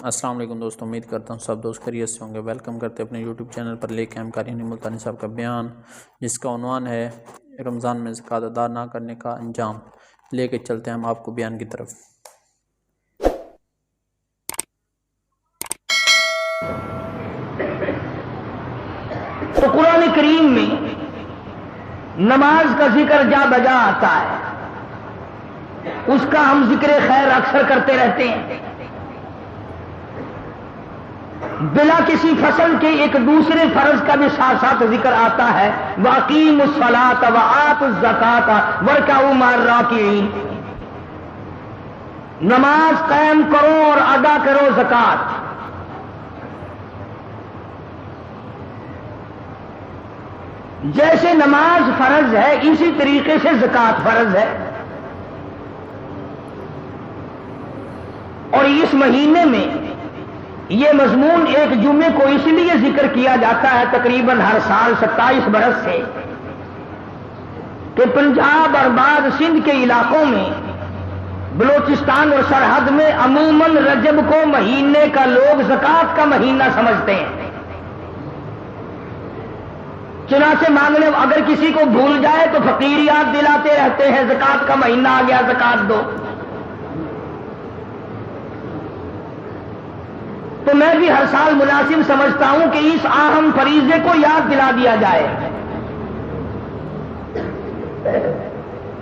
السلام علیکم دوستوں، امید کرتا ہوں سب دوست خیریت سے ہوں گے۔ ویلکم کرتے اپنے یوٹیوب چینل پر لے کے ہم قاری ملتانی صاحب کا بیان، جس کا عنوان ہے رمضان میں زکوٰۃ ادا نہ کرنے کا انجام۔ لے کے چلتے ہیں ہم آپ کو بیان کی طرف۔ تو قرآن کریم میں نماز کا ذکر جا بجا آتا ہے، اس کا ہم ذکر خیر اکثر کرتے رہتے ہیں۔ بلا کسی فصل کے ایک دوسرے فرض کا بھی ساتھ ساتھ ذکر آتا ہے، وَأَقِیمُوا الصَّلَاةَ وَآتُوا الزَّکَاةَ وَارْکَعُوا مَعَ الرَّاکِعِینَ۔ نماز قائم کرو اور ادا کرو زکوٰۃ۔ جیسے نماز فرض ہے اسی طریقے سے زکوٰۃ فرض ہے، اور اس مہینے میں یہ مضمون ایک جمعے کو اس لیے ذکر کیا جاتا ہے تقریباً ہر سال 27 برس سے، کہ پنجاب اور بعض سندھ کے علاقوں میں، بلوچستان اور سرحد میں عموماً رجب کو مہینے کا لوگ زکوٰۃ کا مہینہ سمجھتے ہیں۔ چنانچہ مانگنے اگر کسی کو بھول جائے تو فقیر یاد دلاتے رہتے ہیں، زکوٰۃ کا مہینہ آ گیا، زکوٰۃ دو۔ تو میں بھی ہر سال مناسب سمجھتا ہوں کہ اس اہم فریضے کو یاد دلا دیا جائے۔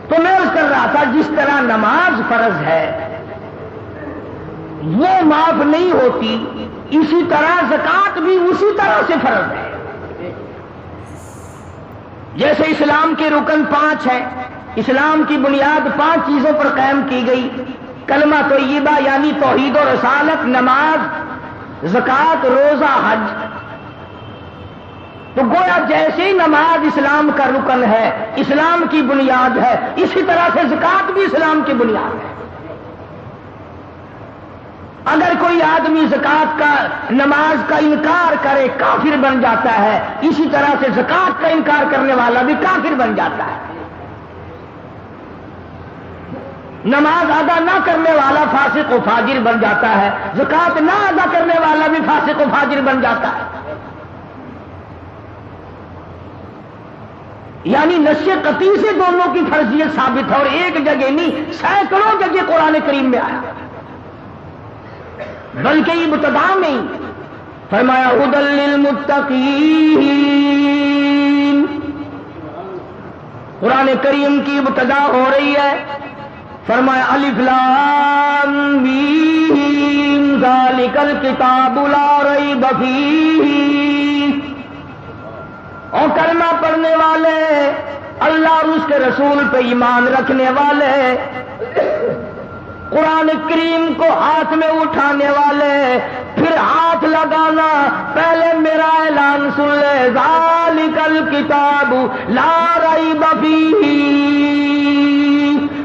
تو میں عرض کر رہا تھا، جس طرح نماز فرض ہے وہ معاف نہیں ہوتی، اسی طرح زکوٰۃ بھی اسی طرح سے فرض ہے۔ جیسے اسلام کے رکن 5 ہیں، اسلام کی بنیاد 5 چیزوں پر قائم کی گئی، کلمہ طیبہ یعنی توحید و رسالت، نماز، زکوٰۃ، روزہ، حج۔ تو گویا جیسے ہی نماز اسلام کا رکن ہے، اسلام کی بنیاد ہے، اسی طرح سے زکوٰۃ بھی اسلام کی بنیاد ہے۔ اگر کوئی آدمی زکوٰۃ کا، نماز کا انکار کرے کافر بن جاتا ہے، اسی طرح سے زکوٰۃ کا انکار کرنے والا بھی کافر بن جاتا ہے۔ نماز ادا نہ کرنے والا فاسق و فاجر بن جاتا ہے، زکوٰۃ نہ ادا کرنے والا بھی فاسق و فاجر بن جاتا ہے۔ یعنی نشے قطعی سے دونوں کی فرضیت ثابت ہے، اور ایک جگہ نہیں، سینکڑوں جگہ قرآن کریم میں آیا، بلکہ ابتدا میں فرمایا ھدی للمتقین۔ قرآن کریم کی ابتدا ہو رہی ہے، فرمایا الف لام میم ذالک الکتاب لا ریب فیہ۔ اور کلمہ پڑھنے والے، اللہ اور اس کے رسول پہ ایمان رکھنے والے، قرآن کریم کو ہاتھ میں اٹھانے والے، پھر ہاتھ لگانا، پہلے میرا اعلان سن لے، ذالک الکتاب لا ریب فیہ۔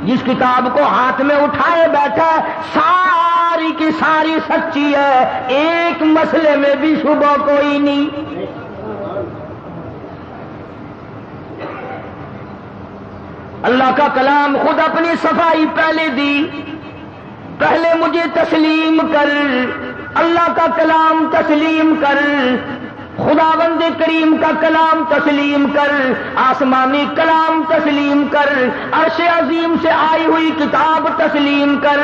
جس کتاب کو ہاتھ میں اٹھائے بیٹھا ساری کی ساری سچی ہے، ایک مسئلے میں بھی شبہ کوئی نہیں۔ اللہ کا کلام خود اپنی صفائی پہلے دی، پہلے مجھے تسلیم کر، اللہ کا کلام تسلیم کر، خداوند کریم کا کلام تسلیم کر، آسمانی کلام تسلیم کر، عرش عظیم سے آئی ہوئی کتاب تسلیم کر،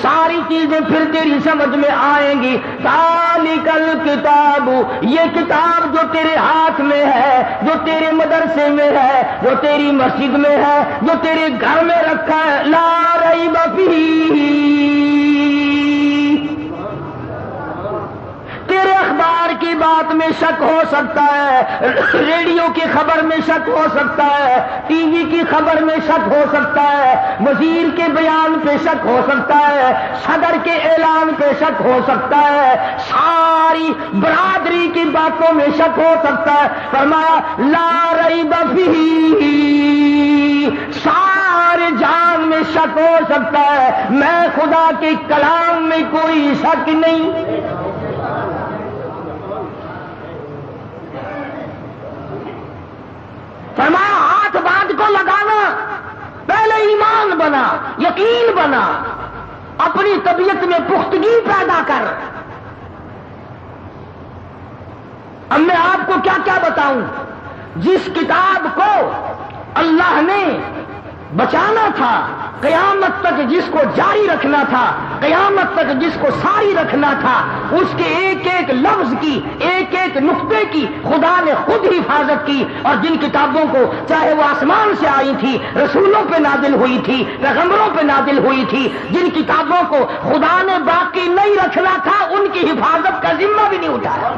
ساری چیزیں پھر تیری سمجھ میں آئیں گی۔ ذالک الکتاب، یہ کتاب جو تیرے ہاتھ میں ہے، جو تیرے مدرسے میں ہے، جو تیری مسجد میں ہے، جو تیرے گھر میں رکھا ہے، لا ریب فیہ۔ تیرے اخبار کی بات میں شک ہو سکتا ہے، ریڈیو کی خبر میں شک ہو سکتا ہے، ٹی وی کی خبر میں شک ہو سکتا ہے، وزیر کے بیان پہ شک ہو سکتا ہے، صدر کے اعلان پہ شک ہو سکتا ہے، ساری برادری کی باتوں میں شک ہو سکتا ہے۔ فرمایا لا ریب فیہ، سارے جان میں شک ہو سکتا ہے، میں خدا کے کلام میں کوئی شک نہیں۔ فرمایا ہاتھ بات کو لگانا، پہلے ایمان بنا، یقین بنا، اپنی طبیعت میں پختگی پیدا کر، اب میں آپ کو کیا کیا بتاؤں؟ جس کتاب کو اللہ نے بچانا تھا، قیامت تک جس کو جاری رکھنا تھا، قیامت تک جس کو ساری رکھنا تھا، اس کے ایک ایک لفظ کی، ایک ایک نقطے کی خدا نے خود حفاظت کی. اور جن کتابوں کو چاہے وہ آسمان سے آئی تھی، رسولوں پہ نازل ہوئی تھی، پیغمبروں پہ نازل ہوئی تھی، جن کتابوں کو خدا نے باقی نہیں رکھنا تھا، ان کی حفاظت کا ذمہ بھی نہیں اٹھایا.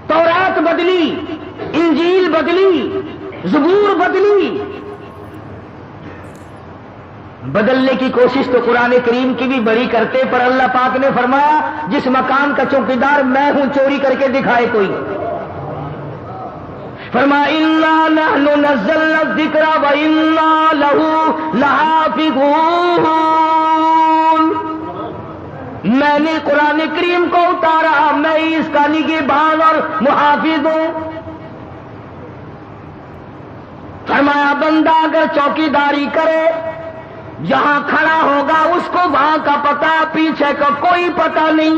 تورات بدلی، انجیل بدلی، زبور بدلی. بدلنے کی کوشش تو قرآن کریم کی بھی بڑی کرتے، پر اللہ پاک نے فرمایا جس مکان کا چوکیدار میں ہوں، چوری کر کے دکھائے کوئی. فرمایا اِنَّا نَحْنُ نَزَّلْنَا الذِّكْرَ وَإِنَّا لَهُ لَحَافِظُونَ. میں نے قرآن کریم کو اتارا، میں اس کا نگہبان اور محافظ ہوں. فرمایا بندہ اگر چوکیداری کرے، جہاں کھڑا ہوگا اس کو وہاں کا پتہ، پیچھے کا کوئی پتہ نہیں.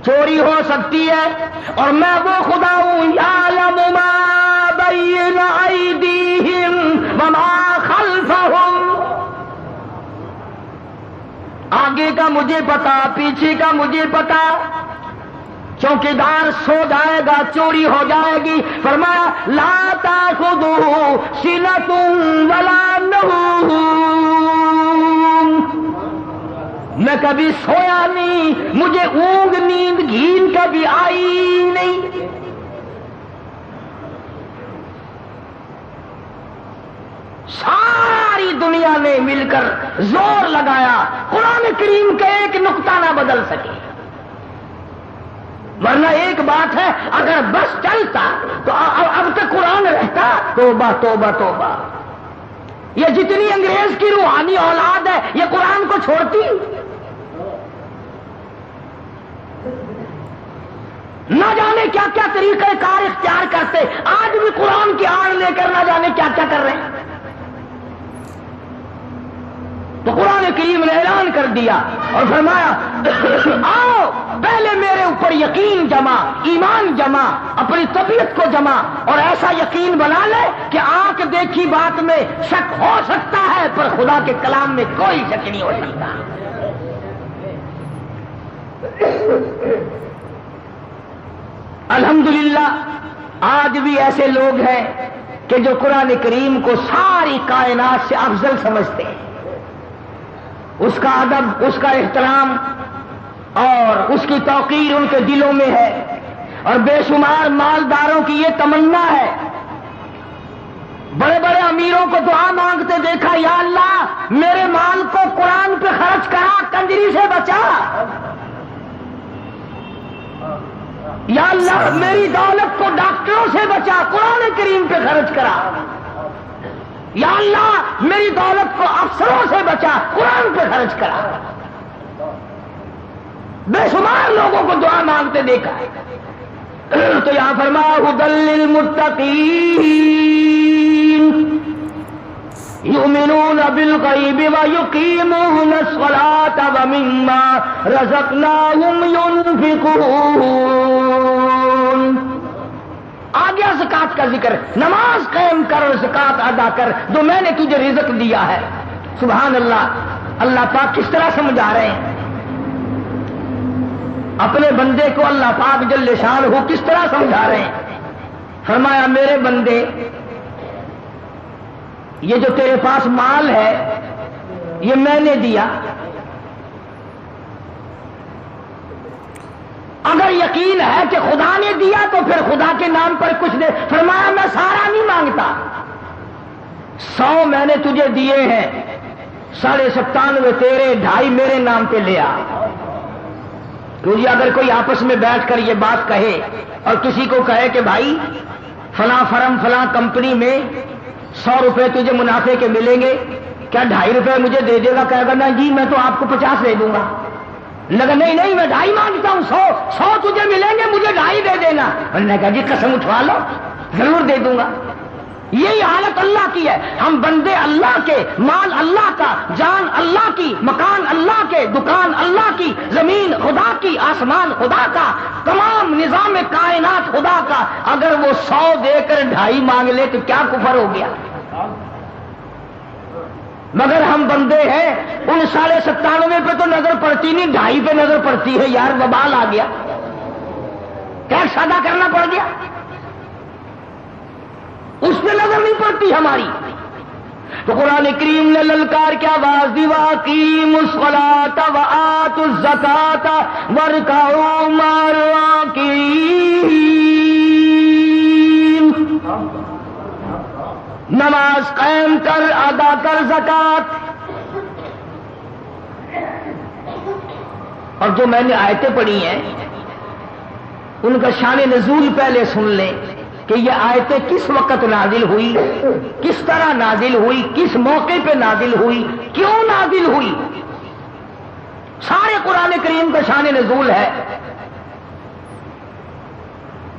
چوری ہو سکتی ہے، اور میں وہ خدا ہوں یعلم ما بین ایدیہم وما خلفہم. آگے کا مجھے پتا، پیچھے کا مجھے پتا. چوکیدار سو جائے گا، چوری ہو جائے گی. فرمایا لا تاخذوہ سنۃ ولا نوم. میں کبھی سویا نہیں، مجھے اونگ نیند گھین کبھی آئی نہیں. ساری دنیا نے مل کر زور لگایا قرآن کریم کا ایک نقطہ نہ بدل سکے. ورنہ ایک بات ہے، اگر بس چلتا تو اب تک قرآن رہتا. توبہ توبہ توبہ. یہ جتنی انگریز کی روحانی اولاد ہے، یہ قرآن کو چھوڑتی نہ جانے کیا کیا طریقہ کار اختیار کرتے. آج بھی قرآن کی آڑ لے کر نہ جانے کیا کیا کر رہے ہیں. تو قرآن کریم نے اعلان کر دیا اور فرمایا آؤ پہلے میرے اوپر یقین جمع، ایمان جمع، اپنی طبیعت کو جمع، اور ایسا یقین بنا لے کہ آنکھ دیکھی بات میں شک ہو سکتا ہے، پر خدا کے کلام میں کوئی شک نہیں ہو سکتا. الحمدللہ آج بھی ایسے لوگ ہیں کہ جو قرآن کریم کو ساری کائنات سے افضل سمجھتے ہیں. اس کا ادب، اس کا احترام اور اس کی توقیر ان کے دلوں میں ہے. اور بے شمار مالداروں کی یہ تمنا ہے. بڑے بڑے امیروں کو دعا مانگتے دیکھا، یا اللہ میرے مال کو قرآن پہ خرچ کرا، کنجری سے بچا. یا اللہ میری دولت کو ڈاکٹروں سے بچا، قرآن کریم پہ خرچ کرا. یا اللہ میری دولت کو افسروں سے بچا، قرآن پہ خرچ کرا. بے شمار لوگوں کو دعا مانگتے دیکھا ہے. تو یہاں فرمایا ھدی للمتقین یؤمنون بالغیب ویقیمون الصلاة ومما رزقناہم ینفقون. آگے زکات کا ذکر، نماز قائم کر اور زکات ادا کر جو میں نے تجھے رزق دیا ہے. سبحان اللہ. اللہ پاک کس طرح سمجھا رہے ہیں اپنے بندے کو. اللہ پاک جل شان ہو کس طرح سمجھا رہے ہیں. فرمایا میرے بندے، یہ جو تیرے پاس مال ہے یہ میں نے دیا. اگر یقین ہے کہ خدا نے دیا تو پھر خدا کے نام پر کچھ دے. فرمایا میں سارا نہیں مانگتا، 100 میں نے تجھے دیے ہیں، 97.5 تیرے، 2.5 میرے نام پہ لے آ. کیونکہ اگر کوئی آپس میں بیٹھ کر یہ بات کہے اور کسی کو کہے کہ بھائی فلاں فرم فلاں کمپنی میں 100 روپے تجھے منافع کے ملیں گے، کیا 2.5 روپے مجھے دے دے گا؟ کہے گا نا جی میں تو آپ کو 50 دے دوں گا. لگا نہیں میں 2.5 مانگتا ہوں، 100 تجھے ملیں گے، مجھے 2.5 دے دینا. انہوں نے کہا جی قسم اٹھوا لو، ضرور دے دوں گا. یہی حالت اللہ کی ہے. ہم بندے اللہ کے، مال اللہ کا، جان اللہ کی، مکان اللہ کے، دکان اللہ آسمان خدا کا، تمام نظام کائنات خدا کا، اگر وہ 100 دے کر 2.5 مانگ لے تو کیا کفر ہو گیا؟ مگر ہم بندے ہیں، ان 97.5 پہ تو نظر پڑتی نہیں، 2.5 پہ نظر پڑتی ہے، یار وبال آ گیا، ٹیکس ادا کرنا پڑ گیا، اس پہ نظر نہیں پڑتی ہماری۔ تو قرآن کریم نے للکار کے آواز دی، وَأَقِیمُوا الصَّلَاةَ وَآتُوا الزَّکَاةَ وَارْکَعُوا مَعَ الرَّاکِعِینَ، نماز قائم کر، ادا کر زکات۔ اور جو میں نے آیتیں پڑھی ہیں ان کا شان نزول پہلے سن لیں کہ یہ آیتیں کس وقت نازل ہوئی، کس طرح نازل ہوئی، کس موقع پہ نازل ہوئی، کیوں نازل ہوئی۔ سارے قرآن کریم کا شان نزول ہے۔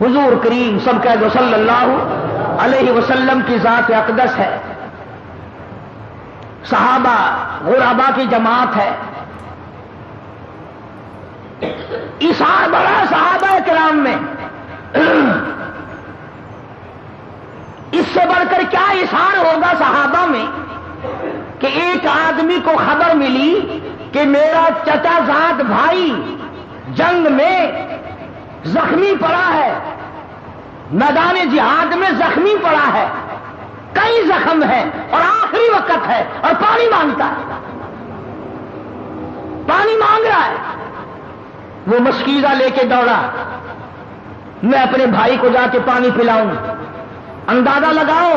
حضور کریم سب کہہ دو صلی اللہ علیہ وسلم کی ذات اقدس ہے، صحابہ غربا کی جماعت ہے، اثار بڑا صحابہ کرام میں، اس سے بڑھ کر کیا اثار ہوگا صحابہ میں کہ ایک آدمی کو خبر ملی کہ میرا چچا زاد بھائی جنگ میں زخمی پڑا ہے، میدان جہاد میں زخمی پڑا ہے، کئی زخم ہے اور آخری وقت ہے اور پانی مانگتا ہے، پانی مانگ رہا ہے۔ وہ مشکیزہ لے کے دوڑا، میں اپنے بھائی کو جا کے پانی پلاؤں۔ اندازہ لگاؤ،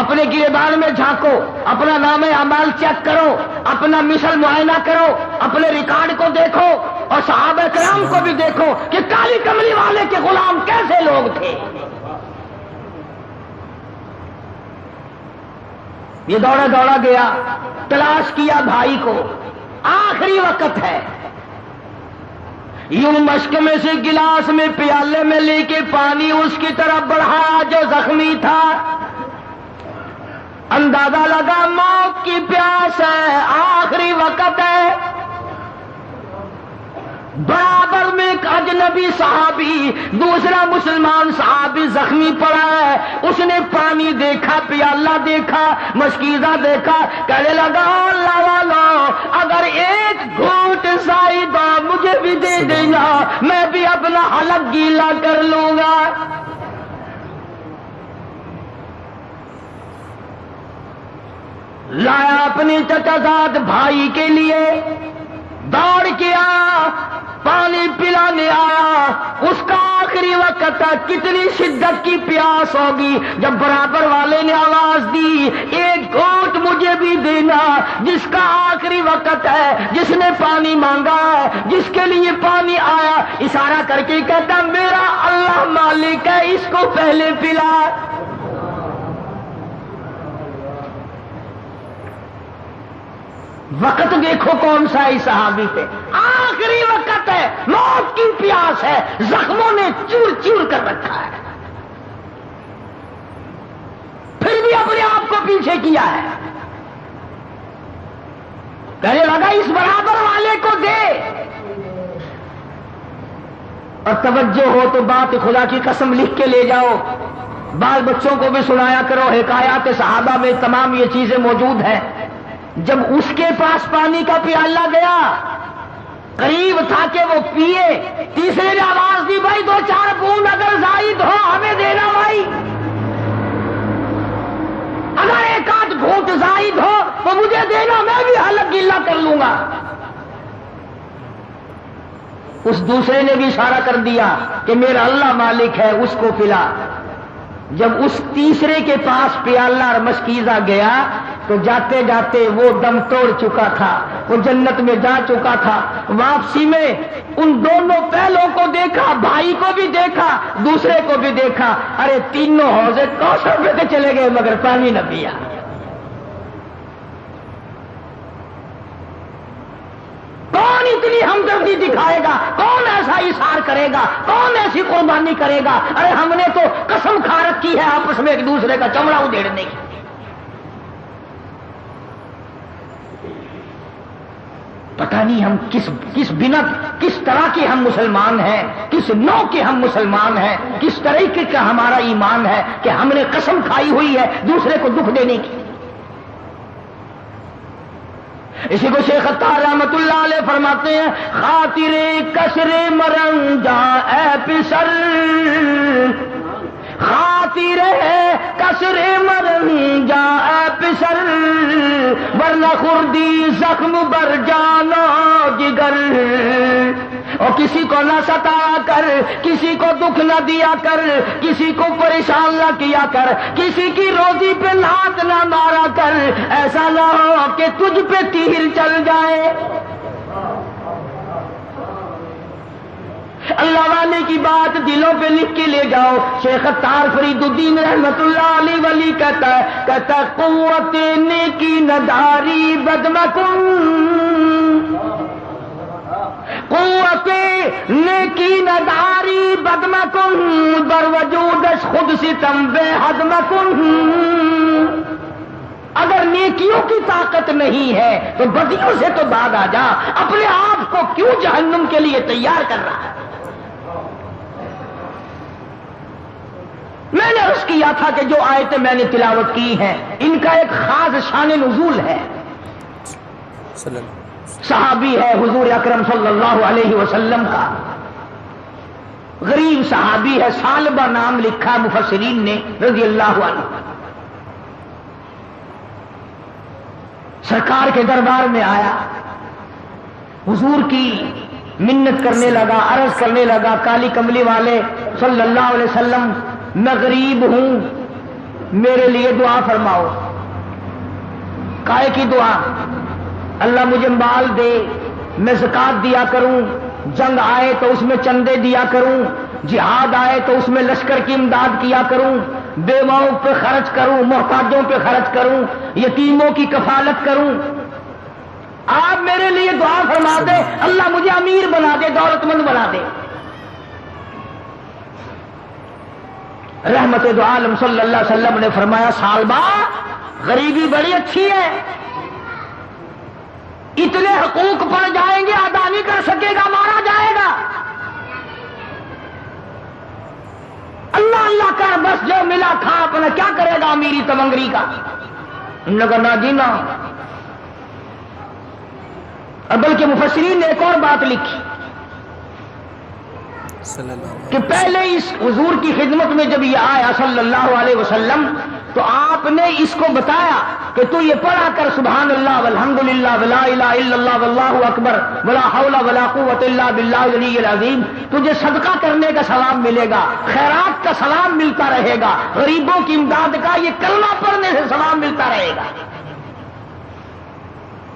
اپنے گریبان میں جھانکو، اپنا نام اعمال چیک کرو، اپنا مثل معائنہ کرو، اپنے ریکارڈ کو دیکھو اور صحابہ کرام کو بھی دیکھو کہ کالی کملی والے کے غلام کیسے لوگ تھے۔ یہ دوڑا دوڑا گیا، تلاش کیا بھائی کو، آخری وقت ہے، یوں مشک میں سے گلاس میں پیالے میں لے کے پانی اس کی طرف بڑھایا جو زخمی تھا، اندازہ لگا موت کی پیاس ہے، آخری وقت ہے۔ برابر میں ایک اجنبی صحابی، دوسرا مسلمان صحابی زخمی پڑا ہے، اس نے پانی دیکھا، پیالہ دیکھا، مشکیزہ دیکھا، کہنے لگا اللہ والا اگر ایک گھونٹ زائد مجھے بھی دے دینا، میں بھی اپنا حلق گیلا کر لوں گا۔ لایا اپنے چچا زاد بھائی کے لیے، دوڑ کے آیا، پانی پلانے آیا، اس کا آخری وقت تھا، کتنی شدت کی پیاس ہوگی۔ جب برابر والے نے آواز دی ایک گھونٹ مجھے بھی دینا، جس کا آخری وقت ہے، جس نے پانی مانگا ہے، جس کے لیے پانی آیا، اشارہ کر کے کہتا میرا اللہ مالک ہے، اس کو پہلے پلا۔ وقت دیکھو کون سا ہے صحابی پہ، آخری وقت ہے، موت کی پیاس ہے، زخموں نے چور چور کر رکھا ہے، پھر بھی اپنے آپ کو پیچھے کیا ہے، کہنے لگا اس برابر والے کو دے۔ اور توجہ ہو تو بات خدا کی قسم لکھ کے لے جاؤ، بال بچوں کو بھی سنایا کرو، حکایات صحابہ میں تمام یہ چیزیں موجود ہیں۔ جب اس کے پاس پانی کا پیالہ گیا، قریب تھا کہ وہ پیے، تیسرے نے آواز دی بھائی 2-4 بوند اگر زائد ہو ہمیں دینا بھائی، اگر 1-8 گھونٹ زائد ہو تو مجھے دینا، میں بھی حلق گیلا کر لوں گا۔ اس دوسرے نے بھی اشارہ کر دیا کہ میرا اللہ مالک ہے، اس کو پلا۔ جب اس تیسرے کے پاس پیالہ اور مشکیزہ گیا تو جاتے جاتے وہ دم توڑ چکا تھا، وہ جنت میں جا چکا تھا۔ واپسی میں ان دونوں پہلوں کو دیکھا، بھائی کو بھی دیکھا، دوسرے کو بھی دیکھا، ارے تینوں حوضے کوثر میں کے چلے گئے مگر پانی نہ پیا۔ کون اتنی ہمدردی دکھائے گا، کون ایسا اثار کرے گا، کون ایسی قربانی کرے گا؟ ارے ہم نے تو قسم کھا رکھی ہے آپس میں ایک دوسرے کا چمڑا ادھیڑنے کی۔ پتہ نہیں ہم کس بنا کس طرح کے ہم مسلمان ہیں، کس نوع کے ہم مسلمان ہیں، کس طریقے کا ہمارا ایمان ہے کہ ہم نے قسم کھائی ہوئی ہے دوسرے کو دکھ دینے کی۔ اسی کو شیخ عطار رحمت اللہ علیہ فرماتے ہیں، خاطر کسر مرنجا اے پسر، خاطر کسر مرنجا اے پسر، ورنہ خردی زخم بر جانا جگر۔ اور کسی کو نہ ستایا کر، کسی کو دکھ نہ دیا کر، کسی کو پریشان نہ کیا کر، کسی کی روزی پہ لات نہ مارا کر، ایسا نہ ہو کہ تجھ پہ تیر چل جائے۔ اللہ والے کی بات دلوں پہ لکھ کے لے جاؤ۔ شیخ عطار فرید الدین رحمت اللہ علیہ ولی کہتا ہے قوت نیکی نداری بدمکن، قوت نیکی نداری بدمکن، بر وجودش خود ستم بے حد مکن۔ اگر نیکیوں کی طاقت نہیں ہے تو بدیوں سے تو بعد آ جا، اپنے آپ کو کیوں جہنم کے لیے تیار کر رہا ہے؟ میں نے عرض کیا تھا کہ جو آیتیں میں نے تلاوت کی ہیں ان کا ایک خاص شان نزول ہے۔ صحابی ہے حضور اکرم صلی اللہ علیہ وسلم کا، غریب صحابی ہے، ثعلبہ نام لکھا مفسرین نے رضی اللہ عنہ۔ سرکار کے دربار میں آیا، حضور کی منت کرنے لگا، عرض کرنے لگا، کالی کملی والے صلی اللہ علیہ وسلم میں غریب ہوں، میرے لیے دعا فرماؤ۔ کائے کی دعا؟ اللہ مجھے مال دے، میں زکات دیا کروں، جنگ آئے تو اس میں چندے دیا کروں، جہاد آئے تو اس میں لشکر کی امداد کیا کروں، بیواؤں پہ خرچ کروں، محتاجوں پہ خرچ کروں، یتیموں کی کفالت کروں۔ آپ میرے لیے دعا فرما دے، اللہ مجھے امیر بنا دے، دولت مند بنا دے۔ رحمت دو عالم صلی اللہ علیہ وسلم نے فرمایا ثعلبہ غریبی بڑی اچھی ہے، اتنے حقوق پڑ جائیں گے ادا نہیں کر سکے گا، مارا جائے گا۔ اللہ اللہ کر، بس جو ملا کھا، اپنا کیا کرے گا امیری تمنگری کا؟ انہوں نے کہا نہ جی نہ۔ اور بلکہ مفسرین نے ایک اور بات لکھی کہ پہلے اس حضور کی خدمت میں جب یہ آیا صلی اللہ علیہ وسلم تو آپ نے اس کو بتایا کہ تو یہ پڑھا کر سبحان اللہ والحمدللہ ولا الہ الا اللہ واللہ اکبر ولا حول ولا قوت الا باللہ العلی العظیم، تجھے صدقہ کرنے کا ثواب ملے گا، خیرات کا ثواب ملتا رہے گا، غریبوں کی امداد کا یہ کلمہ پڑھنے سے ثواب ملتا رہے گا۔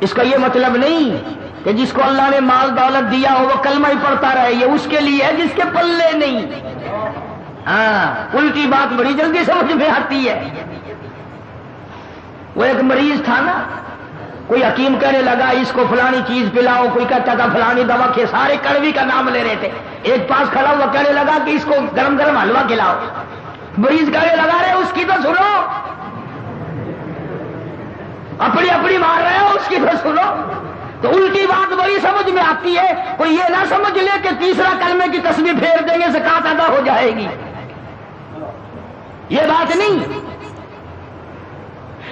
اس کا یہ مطلب نہیں کہ جس کو اللہ نے مال دولت دیا ہو وہ کلمہ ہی پڑھتا رہے، یہ اس کے لیے ہے جس کے پلے نہیں۔ ہاں، الٹی بات بڑی جلدی سمجھ میں آتی ہے۔ وہ ایک مریض تھا نا، کوئی حکیم کہنے لگا اس کو فلانی چیز پلاؤ، کوئی کہتا تھا فلانی دوا کے، سارے کڑوی کا نام لے رہے تھے۔ ایک پاس کھڑا ہوا کہنے لگا کہ اس کو گرم گرم حلوہ کھلاؤ، مریض کہنے لگا رہے اس کی تو سنو، اپنی اپنی مار رہے ہو، اس کی تو سنو۔ تو الٹی بات وہی سمجھ میں آتی ہے، کوئی یہ نہ سمجھ لے کہ تیسرا کلمے کی تسبیح پھیر دیں گے زکات ادا ہو جائے گی، یہ بات نہیں۔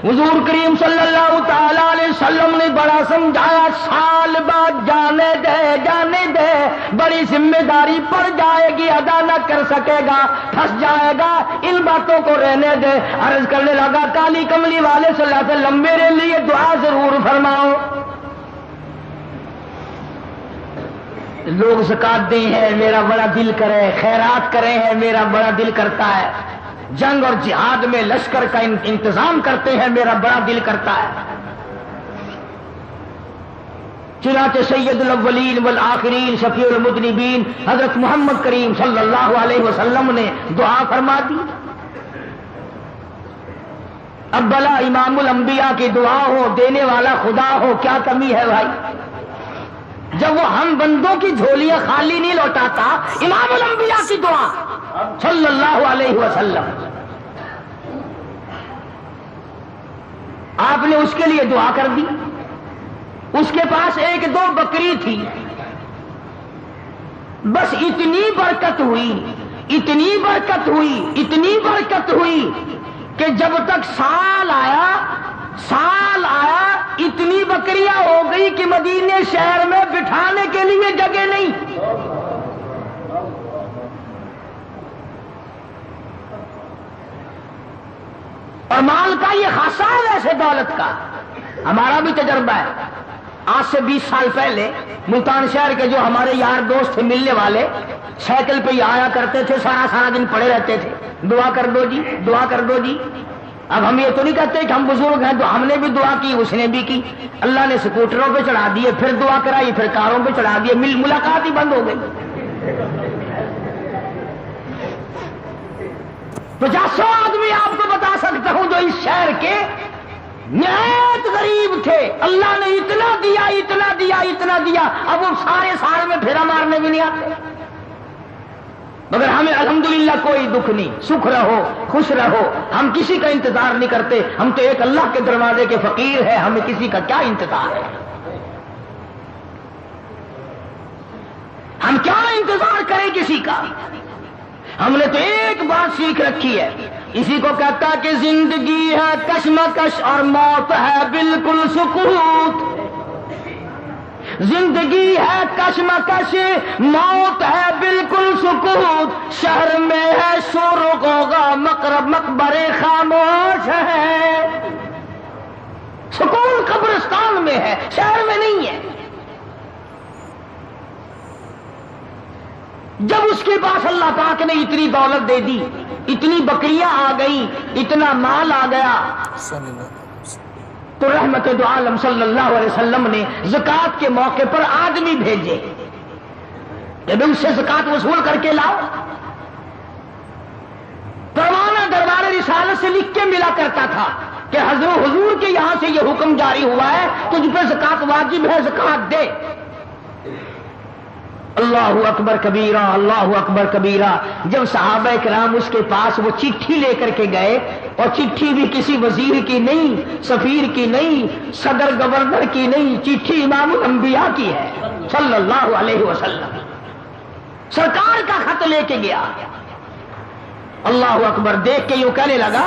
حضور کریم صلی اللہ تعالی علیہ وسلم نے بڑا سمجھایا، سال بعد جانے دے، بڑی ذمہ داری پڑ جائے گی، ادا نہ کر سکے گا، پھنس جائے گا، ان باتوں کو رہنے دے۔ عرض کرنے لگا کالی کملی والے صلی اللہ علیہ وسلم میرے لیے دعا ضرور فرماؤ۔ لوگ زکات دیں ہیں میرا بڑا دل کرے، خیرات کرے ہیں میرا بڑا دل کرتا ہے، جنگ اور جہاد میں لشکر کا انتظام کرتے ہیں میرا بڑا دل کرتا ہے۔ چنانچہ سید الاولین والآخرین شفیع المذنبین حضرت محمد کریم صلی اللہ علیہ وسلم نے دعا فرما دی۔ اب بلا امام الانبیاء کی دعا ہو، دینے والا خدا ہو، کیا کمی ہے بھائی؟ جب وہ ہم بندوں کی جھولیاں خالی نہیں لوٹاتا، امام الانبیاء کی دعا صلی اللہ علیہ وسلم، آپ نے اس کے لیے دعا کر دی۔ اس کے پاس 1-2 بکری تھی، بس اتنی برکت ہوئی، اتنی برکت ہوئی، اتنی برکت ہوئی کہ جب تک سال آیا اتنی بکریاں ہو گئی کہ مدینے شہر میں بٹھانے کے لیے جگہ نہیں۔ اور مال کا یہ خاصہ ہے ویسے دولت کا، ہمارا بھی تجربہ ہے۔ آج سے 20 سال پہلے ملتان شہر کے جو ہمارے یار دوست تھے ملنے والے، سائیکل پہ ہی آیا کرتے تھے، سارا دن پڑے رہتے تھے، دعا کر دو جی، دعا کر دو جی۔ اب ہم یہ تو نہیں کہتے کہ ہم بزرگ ہیں، تو ہم نے بھی دعا کی، اس نے بھی کی، اللہ نے سکوٹروں پہ چڑھا دیے، پھر دعا کرائی، پھر کاروں پہ چڑھا دیے، ملاقات ہی بند ہو گئی۔ 50 آدمی آپ کو بتا سکتا ہوں جو اس شہر کے نہایت غریب تھے، اللہ نے اتنا دیا اتنا دیا اتنا دیا، اب وہ سارے سال میں پھیرا مارنے بھی نہیں آتے، مگر ہمیں الحمدللہ کوئی دکھ نہیں، سکھ رہو خوش رہو، ہم کسی کا انتظار نہیں کرتے، ہم تو ایک اللہ کے دروازے کے فقیر ہیں، ہمیں کسی کا کیا انتظار ہے، ہم کیا انتظار کریں کسی کا۔ ہم نے تو ایک بات سیکھ رکھی ہے، اسی کو کہتا کہ زندگی ہے کشمکش اور موت ہے بالکل سکوت، زندگی ہے کشمکش موت ہے بالکل سکوت، شہر میں ہے شور و غوغا مقبرے خاموش ہے، سکون قبرستان میں ہے، شہر میں نہیں ہے۔ جب اس کے پاس اللہ پاک نے اتنی دولت دے دی، اتنی بکریاں آ گئی، اتنا مال آ گیا، تو رحمت دو عالم صلی اللہ علیہ وسلم نے زکوٰۃ کے موقع پر آدمی بھیجے کہ اس سے زکوٰۃ وصول کر کے لاؤ۔ پروانہ دربار رسالت سے لکھ کے ملا کرتا تھا کہ حضور کے یہاں سے یہ حکم جاری ہوا ہے، تجھ پہ زکوٰۃ واجب ہے، زکوٰۃ دے۔ اللہ اکبر کبیرہ، اللہ اکبر کبیرہ۔ جب صحابہ کرام اس کے پاس وہ چٹھی لے کر کے گئے، اور چٹھی بھی کسی وزیر کی نہیں، سفیر کی نہیں، صدر گورنر کی نہیں، چٹھی امام الانبیاء کی ہے صلی اللہ علیہ وسلم، سرکار کا خط لے کے گیا۔ اللہ اکبر، دیکھ کے یوں کہنے لگا،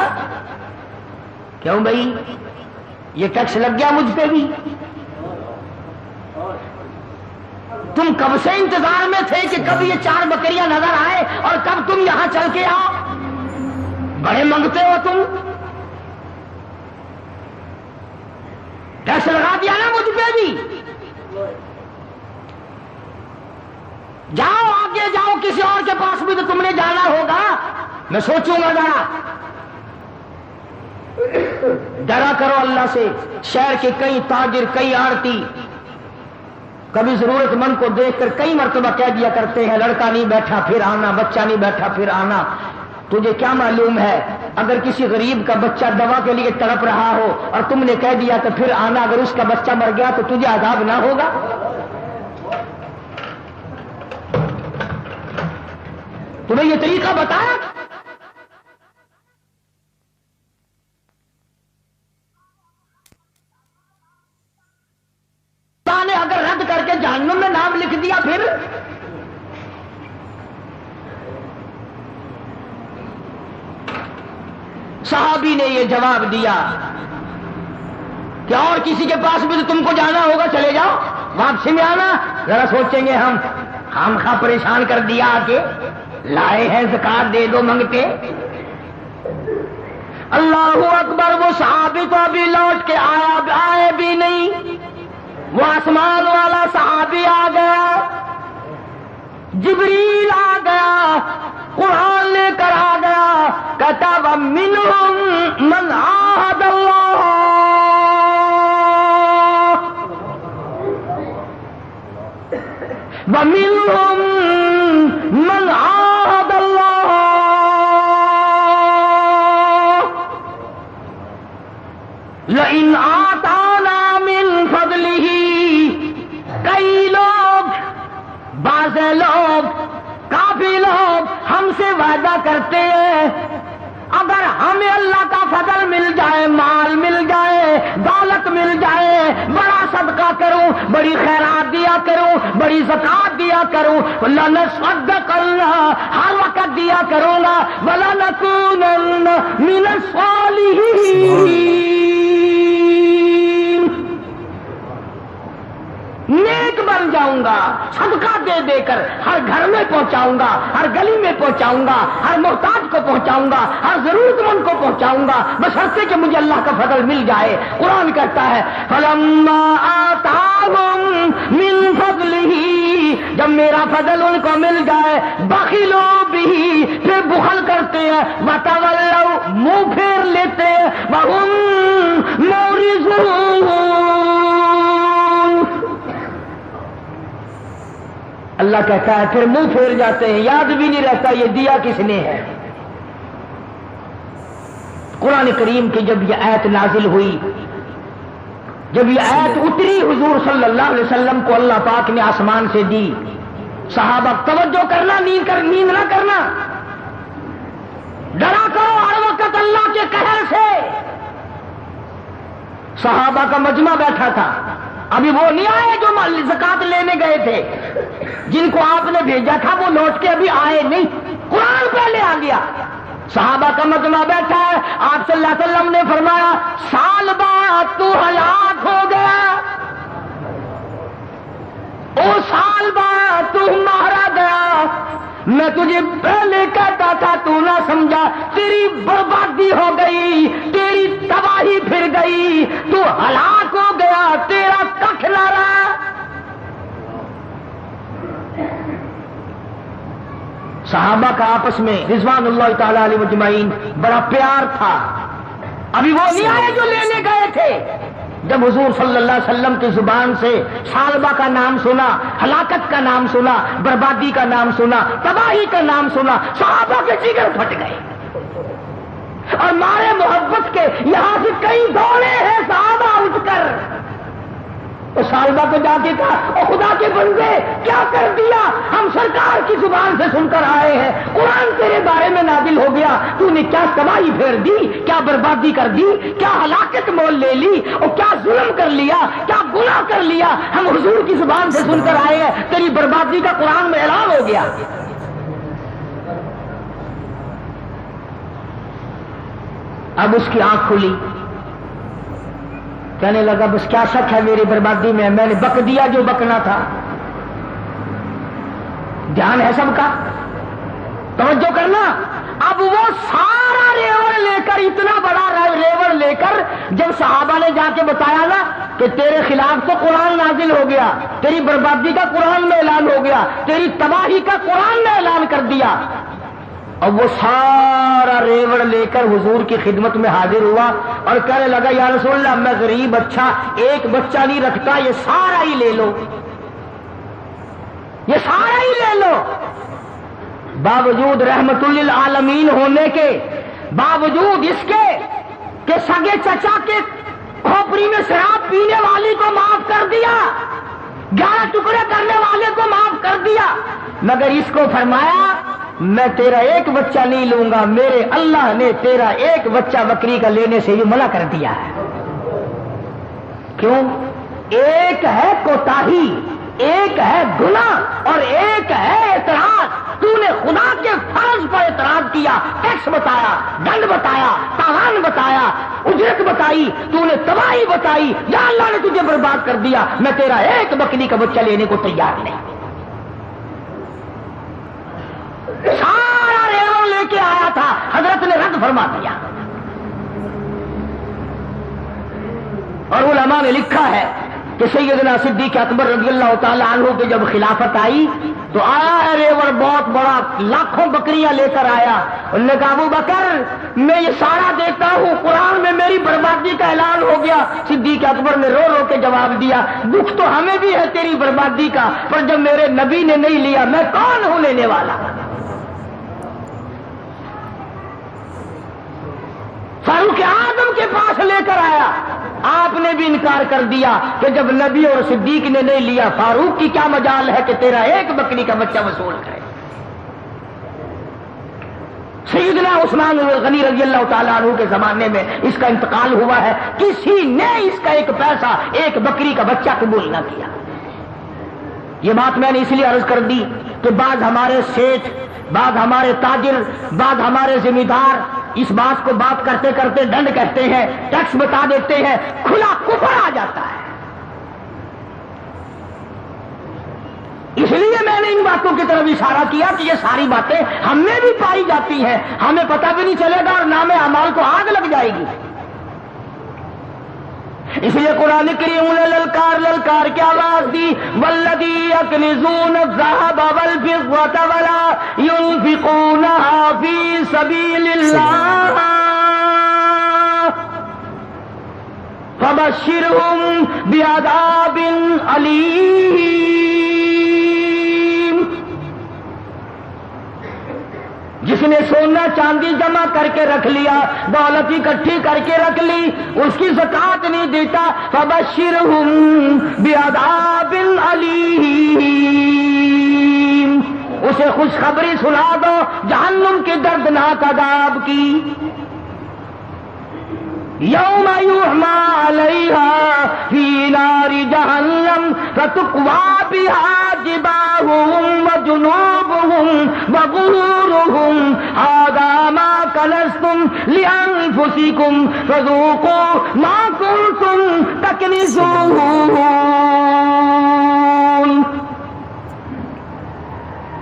کیوں بھائی یہ ٹیکس لگ گیا مجھ پہ بھی؟ تم کب سے انتظار میں تھے کہ کب یہ 4 بکریاں نظر آئے اور کب تم یہاں چل کے آؤ؟ بڑے منگتے ہو تم، ٹیکس لگا دیا نا مجھ پہ بھی، جاؤ آگے جاؤ، کسی اور کے پاس بھی تو تم نے جانا ہوگا، میں سوچوں گا ذرا۔ ڈرا کرو اللہ سے۔ شہر کے کئی تاجر، کئی آڑتی کبھی ضرورت مند کو دیکھ کر کئی مرتبہ کہہ دیا کرتے ہیں، لڑکا نہیں بیٹھا پھر آنا، بچہ نہیں بیٹھا پھر آنا۔ تجھے کیا معلوم ہے اگر کسی غریب کا بچہ دوا کے لیے تڑپ رہا ہو اور تم نے کہہ دیا تو پھر آنا، اگر اس کا بچہ مر گیا تو تجھے عذاب نہ ہوگا؟ تمہیں یہ طریقہ بتایا؟ نے اگر رد کر کے جہنم میں نام لکھ دیا پھر؟ صحابی نے یہ جواب دیا کہ اور کسی کے پاس بھی تو تم کو جانا ہوگا، چلے جاؤ، واپسی میں آنا۔ ذرا سوچیں گے ہم خواہ پریشان کر دیا کہ لائے ہیں زکات دے دو منگتے۔ اللہ اکبر، وہ صحابی تو ابھی لوٹ کے آئے بھی نہیں، وہ آسمان والا صحابی آ گیا، جبریل آ گیا، قرآن لے کر آ گیا، کہتا وَمِنْهُمْ مَنْ عَاهَدَ اللَّهَ، وَمِنْهُمْ مَنْ عَاهَدَ اللَّهَ لَئِنْ آتَانَا مِنْ فَضْلِهِ۔ کئی لوگ، بعض لوگ، کافی لوگ ہم سے وعدہ کرتے ہیں اگر ہمیں اللہ کا فضل مل جائے، مال مل جائے، دولت مل جائے، بڑا صدقہ کروں بڑی خیرات دیا کروں، بڑی زکات دیا کروں، لنصدق اللہ، ہر وقت دیا کروں گا، ولنکونن من الصالحین، نیک بن جاؤں گا، صدقہ دے دے کر ہر گھر میں پہنچاؤں گا، ہر گلی میں پہنچاؤں گا، ہر محتاج کو پہنچاؤں گا، ہر ضرورت مند کو پہنچاؤں گا، بشرطے کہ مجھے اللہ کا فضل مل جائے۔ قرآن کہتا ہے فلما آتاہم من فضلہ، جب میرا فضل ان کو مل جائے، بخلوا بہ، پھر بخل کرتے ہیں، وتولوا، منہ پھیر لیتے ہیں، وہم معرضون۔ اللہ کہتا ہے پھر منہ پھیر جاتے ہیں، یاد بھی نہیں رہتا یہ دیا کس نے ہے۔ قرآن کریم کی جب یہ آیت نازل ہوئی، جب یہ آیت اتری، حضور صلی اللہ علیہ وسلم کو اللہ پاک نے آسمان سے دی، صحابہ توجہ کرنا، نیند نہ کرنا، ڈرا کرو ہر وقت اللہ کے قہر سے۔ صحابہ کا مجمع بیٹھا تھا، ابھی وہ نہیں آئے جو زکات لینے گئے تھے، جن کو آپ نے بھیجا تھا وہ لوٹ کے ابھی آئے نہیں، قرآن پہلے آ گیا۔ صحابہ کا مجمع بیٹھا ہے، آپ صلی اللہ علیہ وسلم نے فرمایا سال بعد تو ہلاک ہو گیا، او سال بعد تو مارا گیا، میں تجھے پہلے کہتا تھا تو نہ سمجھا، تیری بربادی ہو گئی، تیری تباہی پھر گئی، تو ہلاک ہو گیا، تیرا ککھ نہ رہا۔ صحابہ کا آپس میں رضوان اللہ تعالی علیہ مجمعین بڑا پیار تھا، ابھی وہ نہیں آئے جو لینے گئے تھے۔ جب حضور صلی اللہ علیہ وسلم کی زبان سے سالبہ کا نام سنا، ہلاکت کا نام سنا، بربادی کا نام سنا، تباہی کا نام سنا، صحابہ کے جگر پھٹ گئے، اور مارے محبت کے یہاں سے کئی دوڑے ہیں صحابہ اٹھ کر۔ وہ سالبہ کو جا کے کہا او خدا کے بندے کیا کر دیا، ہم سرکار کی زبان سے سن کر آئے ہیں، قرآن تیرے بارے میں نازل ہو گیا، تو نے کیا تباہی پھیر دی، کیا بربادی کر دی، کیا ہلاکت مول لے لی، اور کیا ظلم کر لیا، کیا گناہ کر لیا، ہم حضور کی زبان سے سن کر آئے ہیں، تیری بربادی کا قرآن میں اعلان ہو گیا۔ اب اس کی آنکھ کھلی، کہنے لگا بس کیا شک ہے میری بربادی میں نے بک دیا جو بکنا تھا۔ دھیان ہے سب کا، توجہ کرنا۔ اب وہ سارا ریوڑ لے کر، اتنا بڑا ریوڑ لے کر جب صحابہ نے جا کے بتایا نا کہ تیرے خلاف تو قرآن نازل ہو گیا، تیری بربادی کا قرآن میں اعلان ہو گیا، تیری تباہی کا قرآن نے اعلان کر دیا، اور وہ سارا ریوڑ لے کر حضور کی خدمت میں حاضر ہوا اور کہنے لگا یا رسول اللہ میں غریب اچھا ایک بچہ نہیں رکھتا، یہ سارا ہی لے لو، یہ سارا ہی لے لو۔ باوجود رحمت للعالمین ہونے کے، باوجود اس کے کہ سگے چچا کے کھوپڑی میں شراب پینے والی کو معاف کر دیا، 11 ٹکڑے کرنے والے کو معاف کر دیا، مگر اس کو فرمایا میں تیرا ایک بچہ نہیں لوں گا، میرے اللہ نے تیرا ایک بچہ بکری کا لینے سے بھی منع کر دیا ہے۔ کیوں؟ ایک ہے کوتاہی، ایک ہے گناہ، اور ایک ہے اعتراض۔ تو نے خدا کے فرض پر اعتراض کیا، ٹیکس بتایا، دنڈ بتایا، تاوان بتایا، اجرت بتائی، تو نے تباہی بتائی، یا اللہ نے تجھے برباد کر دیا، میں تیرا ایک بکری کا بچہ لینے کو تیار نہیں۔ سارا ریوڑ لے کے آیا تھا، حضرت نے رد فرما دیا۔ اور علماء نے لکھا ہے کہ سیدنا صدیق اکبر رضی اللہ تعالی عنہ کی جب خلافت آئی تو آیا ہے ریوڑ بہت بڑا، لاکھوں بکریاں لے کر آیا۔ انہوں نے کہا ابو بکر میں یہ سارا دیکھتا ہوں، قرآن میں میری بربادی کا اعلان ہو گیا۔ صدیق اکبر نے رو رو کے جواب دیا دکھ تو ہمیں بھی ہے تیری بربادی کا، پر جب میرے نبی نے نہیں لیا میں کون ہوں لینے والا۔ فاروق اعظم کے پاس لے کر آیا، آپ نے بھی انکار کر دیا کہ جب نبی اور صدیق نے نہیں لیا، فاروق کی کیا مجال ہے کہ تیرا ایک بکری کا بچہ وصول کرے۔ سیدنا عثمان غنی رضی اللہ تعالیٰ عنہ کے زمانے میں اس کا انتقال ہوا ہے، کسی نے اس کا ایک پیسہ، ایک بکری کا بچہ قبول نہ کیا۔ یہ بات میں نے اس لیے عرض کر دی کہ بعض ہمارے سیٹھ، بعض ہمارے تاجر، بعض ہمارے ذمہ دار اس بات کو بات کرتے کرتے ڈنڈ کہتے ہیں، ٹیکس بتا دیتے ہیں، کھلا کفر آ جاتا ہے۔ اس لیے میں نے ان باتوں کی طرف اشارہ کیا کہ یہ ساری باتیں ہم میں بھی پائی جاتی ہیں، ہمیں پتہ بھی نہیں چلے گا اور نام اعمال کو آگ لگ جائے گی۔ اس لیے قرآن کریم نے للکار کی آواز دی، والذی یکنزون الذھب والفضة ولا ينفقونها فی سبیل اللہ فبشرہم بعذاب علیم۔ جس نے سونا چاندی جمع کر کے رکھ لیا، دولت اکٹھی کر کے رکھ لی، اس کی زکات نہیں دیتا، فبشرہم بعذاب علیم، اسے خوشخبری سنا دو جہنم کے دردناک عذاب کی۔ یوم یحمى علیہا فی نار جہنم فتقوی بہا جباہہم وجنوبہم وظہورہم ھذا ما کنزتم لانفسکم فذوقوا ما کنتم تکنزون۔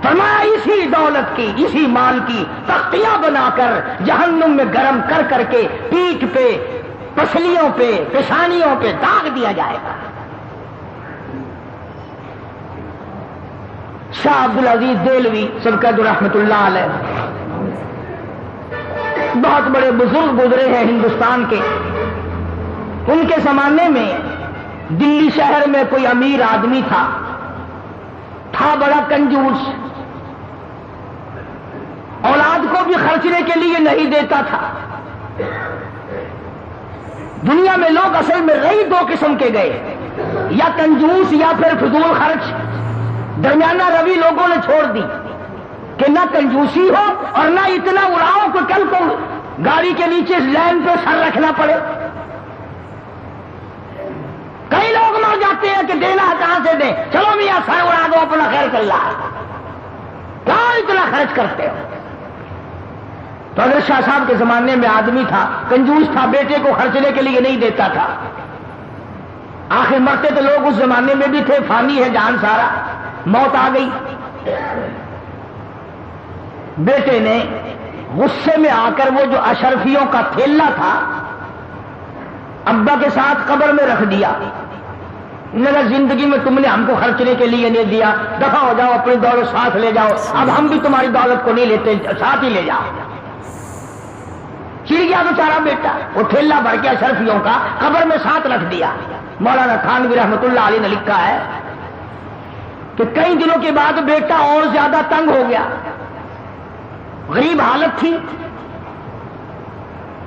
فرمایا اسی دولت کی، اسی مال کی تختیاں بنا کر جہنم میں گرم کر کر کے پیٹھ پہ، پسلیوں پہ، پیشانیوں پہ داغ دیا جائے گا۔ شاہ عبدالعزیز دہلوی سبقت رحمت اللہ علیہ بہت بڑے بزرگ گزرے ہیں ہندوستان کے۔ ان کے زمانے میں دلی شہر میں کوئی امیر آدمی تھا بڑا کنجوس، اولاد کو بھی خرچنے کے لیے نہیں دیتا تھا۔ دنیا میں لوگ اصل میں رہی دو قسم کے گئے، یا کنجوس یا پھر فضول خرچ۔ درمیانہ روی لوگوں نے چھوڑ دی کہ نہ کنجوسی ہو اور نہ اتنا اڑاؤ کہ کل کو گاڑی کے نیچے لین پہ سر رکھنا پڑے۔ کئی لوگ مر جاتے ہیں کہ دینا کہاں سے دیں، چلو میاں سر اڑا دو اپنا خیر کر لا، کہاں اتنا خرچ کرتے ہو؟ تو اگر شاہ صاحب کے زمانے میں آدمی تھا، کنجوس تھا، بیٹے کو خرچنے کے لیے نہیں دیتا تھا۔ آخر مرتے تو لوگ اس زمانے میں بھی تھے، فانی ہے جان سارا، موت آ گئی۔ بیٹے نے غصے میں آ کر وہ جو اشرفیوں کا تھیلا تھا ابا کے ساتھ قبر میں رکھ دیا۔ انہوں نے زندگی میں تم نے ہم کو خرچنے کے لیے نہیں دیا، دفع ہو جاؤ، اپنی دولت ساتھ لے جاؤ، اب ہم بھی تمہاری دولت کو نہیں لیتے، ساتھ ہی لے جاؤ۔ چڑ گیا بیچارہ بیٹا، وہ ٹھیلا بھر کے اشرفیوں کا قبر میں ساتھ رکھ دیا۔ مولانا تھانوی رحمۃ اللہ علیہ نے لکھا ہے کہ کئی دنوں کے بعد بیٹا اور زیادہ تنگ ہو گیا، غریب حالت تھی۔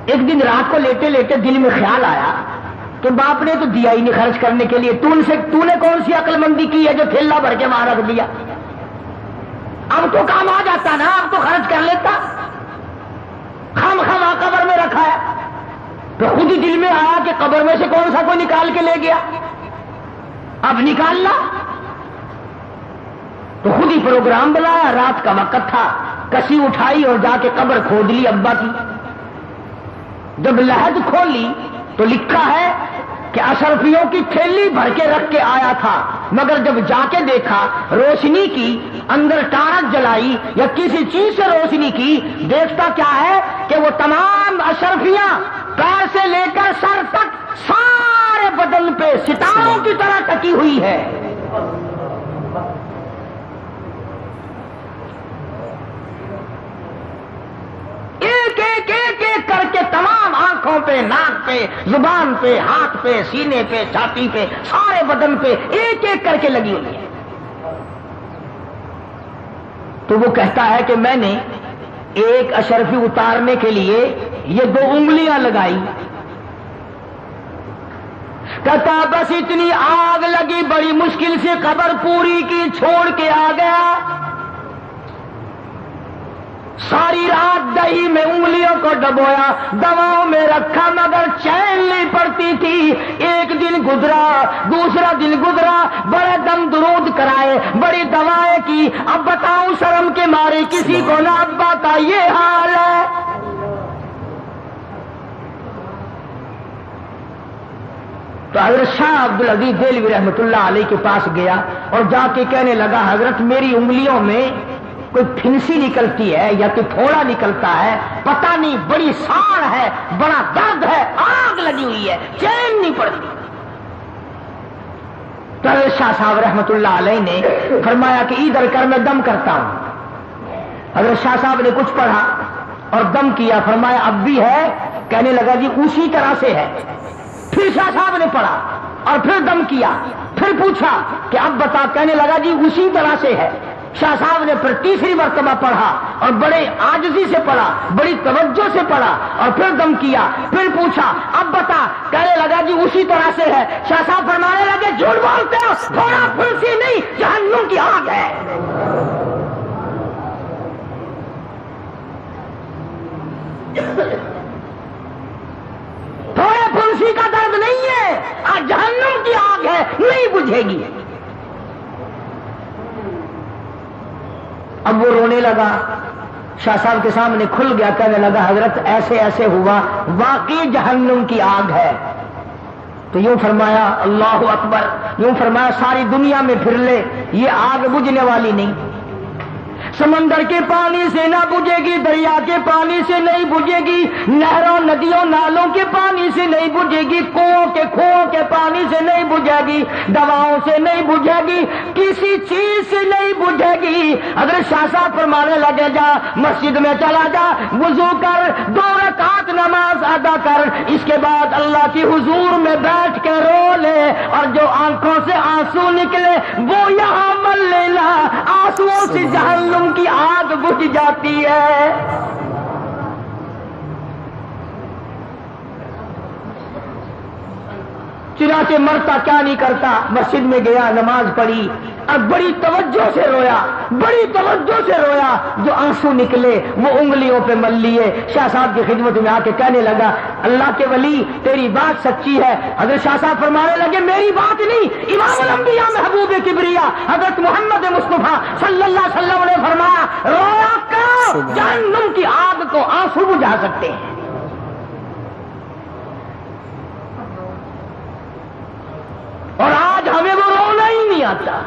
ایک دن رات کو لیٹے لیٹے دل میں خیال آیا کہ باپ نے تو دیا ہی نہیں خرچ کرنے کے لیے، تو نے کون سی عقل مندی کی ہے جو ٹھیلا بھر کے وہاں رکھ دیا؟ اب تو کام آ جاتا نا، اب تو خرچ کر لیتا، خام خواہ قبر میں رکھا ہے۔ تو خود ہی دل میں آیا کہ قبر میں سے کون سا کوئی نکال کے لے گیا، اب نکالنا۔ تو خود ہی پروگرام بنایا، رات کا وقت تھا، کسی اٹھائی اور جا کے قبر کھود لی ابا کی۔ جب لحد کھولی تو لکھا ہے کہ اشرفیوں کی تھیلی بھر کے رکھ کے آیا تھا، مگر جب جا کے دیکھا روشنی کی، اندر ٹارچ جلائی یا کسی چیز سے روشنی کی، دیکھتا کیا ہے کہ وہ تمام اشرفیاں پیر سے لے کر سر تک سارے بدن پہ ستاروں کی طرح ٹکی ہوئی ہے۔ ایک ایک ایک ایک کر کے تمام آنکھوں پہ، ناک پہ، زبان پہ، ہاتھ پہ، سینے پہ، چھاتی پہ، سارے بدن پہ ایک ایک کر کے لگی ہوئی ہے۔ تو وہ کہتا ہے کہ میں نے ایک اشرفی اتارنے کے لیے یہ 2 انگلیاں لگائی، کہتا بس اتنی آگ لگی، بڑی مشکل سے قبر پوری کی، چھوڑ کے آ گیا۔ ساری رات دہی میں انگلیوں کو ڈبویا، دواؤں میں رکھا، مگر چین نہیں پڑتی تھی۔ ایک دن گزرا، دوسرا دن گزرا، بڑے دم درود کرائے، بڑی دوائیں کی، اب بتاؤں شرم کے مارے کسی کو نہ ابا کا یہ حال ہے۔ تو حضرت شاہ عبدالعزیز دہلوی رحمۃ اللہ علیہ کے پاس گیا اور جا کے کہنے لگا حضرت میری انگلیوں میں کوئی پھنسی نکلتی ہے یا کوئی پھوڑا نکلتا ہے، پتہ نہیں، بڑی ساڑ ہے، بڑا درد ہے، آگ لگی ہوئی ہے، چین نہیں پڑتی۔ تو حضرت شاہ صاحب رحمۃ اللہ علیہ نے فرمایا کہ ادھر کر میں دم کرتا ہوں۔ حضرت شاہ صاحب نے کچھ پڑھا اور دم کیا، فرمایا اب بھی ہے؟ کہنے لگا جی اسی طرح سے ہے۔ پھر شاہ صاحب نے پڑھا اور پھر دم کیا، پھر پوچھا کہ اب بتا، کہنے لگا جی اسی طرح سے ہے۔ شاہ صاحب نے پھر تیسری مرتبہ پڑھا اور بڑے عاجزی سے پڑھا، بڑی توجہ سے پڑھا اور پھر دم کیا، پھر پوچھا اب بتا، کہنے لگا جی اسی طرح سے ہے۔ شاہ صاحب فرمانے لگے جھوٹ بولتے ہو، تھوڑا پھنسی نہیں، جہنم کی آگ ہے۔ تھوڑے پھنسی کا درد نہیں ہے، آج جہنم کی آگ ہے، نہیں بجھے گی۔ اب وہ رونے لگا، شاہ صاحب کے سامنے کھل گیا، کہنے لگا حضرت ایسے ایسے ہوا، واقعی جہنم کی آگ ہے۔ تو یوں فرمایا اللہ اکبر، یوں فرمایا ساری دنیا میں پھر لے، یہ آگ بجھنے والی نہیں۔ سمندر کے پانی سے نہ بجھے گی، دریا کے پانی سے نہیں بجھے گی، نہروں ندیوں نالوں کے پانی سے نہیں بجھے گی، کنووں کے پانی سے نہیں بجھے گی، دواؤں سے نہیں بجھے گی، کسی چیز سے نہیں بجھے گی۔ اگر شاہ صاحب فرمانے لگے جا مسجد میں چلا جا، وضو کر، 2 رکعت نماز ادا کر، اس کے بعد اللہ کی حضور میں بیٹھ کے رو لے، اور جو آنکھوں سے آنسو نکلے وہ یہاں مل لینا، آنسوؤں سے جہنم کی آگ بجھ جاتی ہے۔ چنانچہ مرتا کیا نہیں کرتا، مسجد میں گیا، نماز پڑھی اور بڑی توجہ سے رویا، بڑی توجہ سے رویا، جو آنسو نکلے وہ انگلیوں پہ مل لیے۔ شاہ صاحب کی خدمت میں آ کے کہنے لگا اللہ کے ولی تیری بات سچی ہے۔ حضرت شاہ صاحب فرمانے لگے میری بات نہیں، امام الانبیاء محبوب کبریا حضرت محمد مصطفیٰ صلی اللہ علیہ وسلم نے فرمایا رویا کرو، جہنم کی آگ کو آنسو بجھا سکتے ہیں۔ اور آج ہمیں وہ رونا ہی نہیں آتا،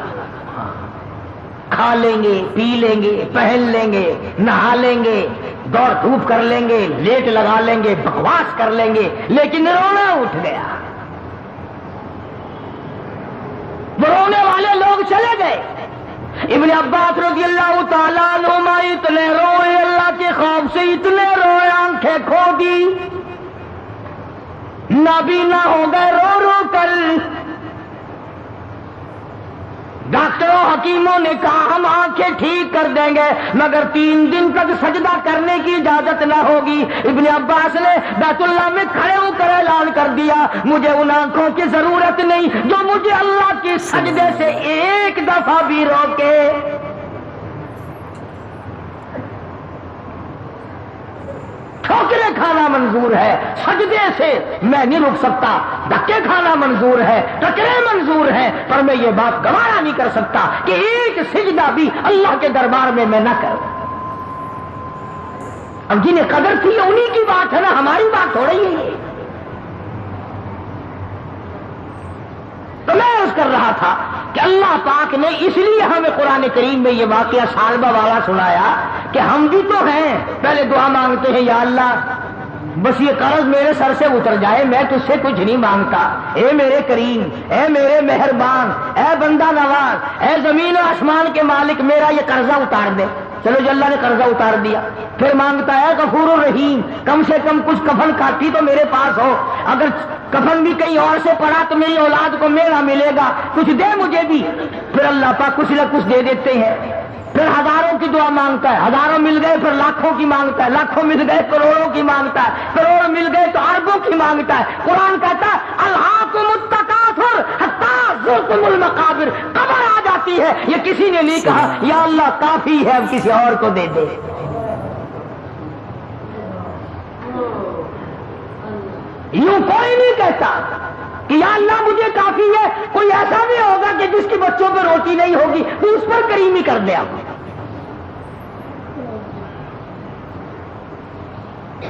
کھا لیں گے، پی لیں گے، پہن لیں گے، نہا لیں گے، دوڑ دھوپ کر لیں گے، لیٹ لگا لیں گے، بکواس کر لیں گے، لیکن رونا اٹھ گیا۔ وہ رونے والے لوگ چلے گئے۔ ابن عباس رضی اللہ تعالیٰ عنہما اتنے روئے، اللہ کے خوف سے اتنے روئے، آنکھیں کھو دی، نابینا ہو گئے رو رو کر۔ ڈاکٹروں حکیموں نے کہا ہم آنکھیں ٹھیک کر دیں گے مگر 3 دن تک سجدہ کرنے کی اجازت نہ ہوگی۔ ابن عباس نے بیت اللہ میں کھڑے ہو کر اعلان کر دیا مجھے ان آنکھوں کی ضرورت نہیں جو مجھے اللہ کی سجدے سے ایک دفعہ بھی روکے۔ ٹھوکریں کھانا منظور ہے، سجدے سے میں نہیں رک سکتا، دھکے کھانا منظور ہے، ٹکرے منظور ہیں، پر میں یہ بات گوارا نہیں کر سکتا کہ ایک سجدہ بھی اللہ کے دربار میں نہ کروں۔ اب جنہیں قدر تھی انہی کی بات ہے نا، ہماری بات تھوڑی ہی ہے۔ تو میں عرض کر رہا تھا کہ اللہ پاک نے اس لیے ہمیں قرآن کریم میں یہ واقعہ سالبہ والا سنایا کہ ہم بھی تو ہیں، پہلے دعا مانگتے ہیں یا اللہ بس یہ قرض میرے سر سے اتر جائے، میں تجھ سے کچھ نہیں مانگتا، اے میرے کریم، اے میرے مہربان، اے بندہ نواز، اے زمین و آسمان کے مالک میرا یہ قرضہ اتار دے۔ چلو جی اللہ نے قرضہ اتار دیا، پھر مانگتا ہے غفور الرحیم کم سے کم کچھ کفن کھاتی تو میرے پاس ہو، اگر کفن بھی کہیں اور سے پڑا تو میری اولاد کو میرا ملے گا، کچھ دے مجھے بھی۔ پھر اللہ پاک کچھ نہ کچھ دے دیتے ہیں۔ پھر ہزاروں کی دعا مانگتا ہے، ہزاروں مل گئے پھر لاکھوں کی مانگتا ہے، لاکھوں مل گئے کروڑوں کی مانگتا ہے، کروڑ مل گئے تو اربوں کی مانگتا ہے۔ قرآن کہتا ہے الہاکم التکاثر حتی زرتم المقابر، قبر آ جاتی ہے، یہ کسی نے نہیں کہا یا اللہ کافی ہے اب کسی اور کو دے دے۔ کہ یا اللہ مجھے کافی ہے، کوئی ایسا بھی ہوگا کہ جس کی بچوں پہ روٹی نہیں ہوگی تو اس پر کریمی کر دے آپ۔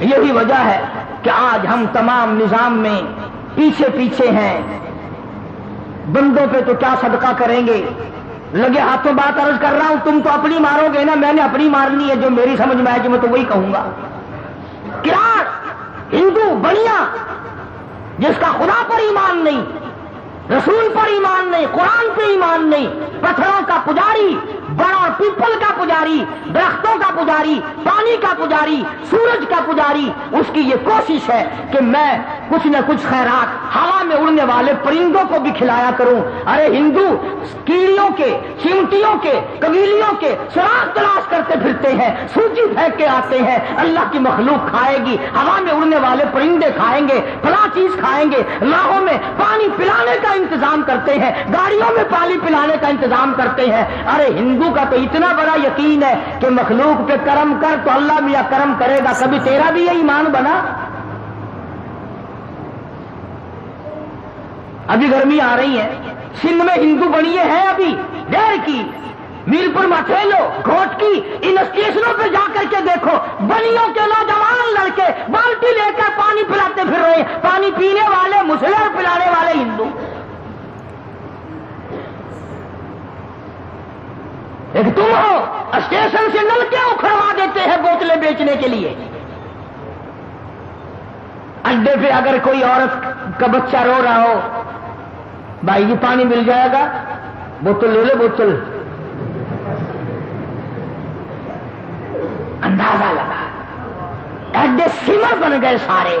یہی وجہ ہے کہ آج ہم تمام نظام میں پیچھے پیچھے ہیں، بندوں پہ تو کیا صدقہ کریں گے، لگے ہاتھوں بات عرض کر رہا ہوں، تم تو اپنی مارو گے نا، میں نے اپنی مارنی ہے، جو میری سمجھ میں آئے گی میں تو وہی کہوں گا۔ کراٹ ہندو بنیا جس کا خدا پر ایمان نہیں، رسول پر ایمان نہیں، قرآن پہ ایمان نہیں، پتھروں کا پجاری، بڑا پیپل کا پجاری، درختوں کا پجاری، پانی کا پجاری، سورج کا پجاری، اس کی یہ کوشش ہے کہ میں کچھ نہ کچھ خیرات ہوا میں اڑنے والے پرندوں کو بھی کھلایا کروں۔ ارے ہندو کیڑیوں کے، چیونٹیوں کے، کبیلیوں کے سراغ تلاش کرتے پھرتے ہیں، سوجی پھینک کے آتے ہیں، اللہ کی مخلوق کھائے گی، ہوا میں اڑنے والے پرندے کھائیں گے، فلاں چیز کھائیں گے، راہوں میں پانی پلانے کا انتظام کرتے ہیں، گاڑیوں میں پانی پلانے کا انتظام کرتے ہیں۔ ارے ہندو کا تو اتنا بڑا یقین ہے کہ مخلوق پہ کرم کر تو اللہ میاں کرم کرے گا، کبھی تیرا بھی یہ ایمان بنا؟ ابھی گرمی آ رہی ہے، سندھ میں ہندو بنیے ہیں ابھی دیر کی، میر پور مٹھیلو، گھوٹ کی، ان اسٹیشنوں پہ جا کر کے دیکھو، بنیوں کے نوجوان لڑکے بالٹی لے کر پانی پلاتے پھر رہے ہیں، پانی پینے والے مسلم، پلانے والے ہندو۔ ایک تم ہو اسٹیشن سے نلکے اکھڑوا دیتے ہیں بوتلیں بیچنے کے لیے۔ اڈے پہ اگر کوئی عورت کا بچہ رو رہا ہو، بھائی جی پانی مل جائے گا، بوتل لے لے، بوتل، اندازہ لگا، اڈے سمر بن گئے سارے۔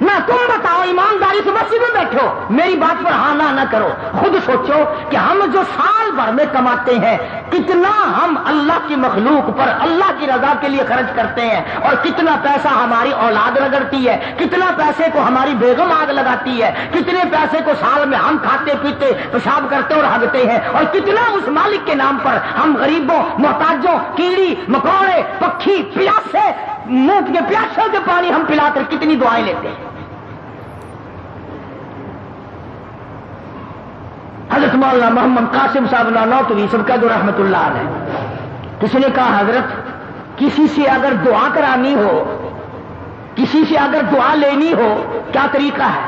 نہ تم بتاؤ، ایمانداری سے مسجد میں بیٹھو، میری بات پر ہاں نہ کرو، خود سوچو کہ ہم جو سال بھر میں کماتے ہیں کتنا ہم اللہ کی مخلوق پر اللہ کی رضا کے لیے خرچ کرتے ہیں، اور کتنا پیسہ ہماری اولاد رگڑتی ہے، کتنا پیسے کو ہماری بیگم آگ لگاتی ہے، کتنے پیسے کو سال میں ہم کھاتے پیتے پیشاب کرتے اور ہگتے ہیں، اور کتنا اس مالک کے نام پر ہم غریبوں، محتاجوں، کیڑی مکوڑے، پکھی، پیاسے، منہ کے پیاسوں کے پانی ہم پلا کر کتنی دعائیں لیتے ہیں۔ حضرت مولانا محمد قاسم صاحب نانوتوی سبکت رحمت اللہ علیہ، کسی نے کہا حضرت کسی سے اگر دعا کرانی ہو، کسی سے اگر دعا لینی ہو کیا طریقہ ہے؟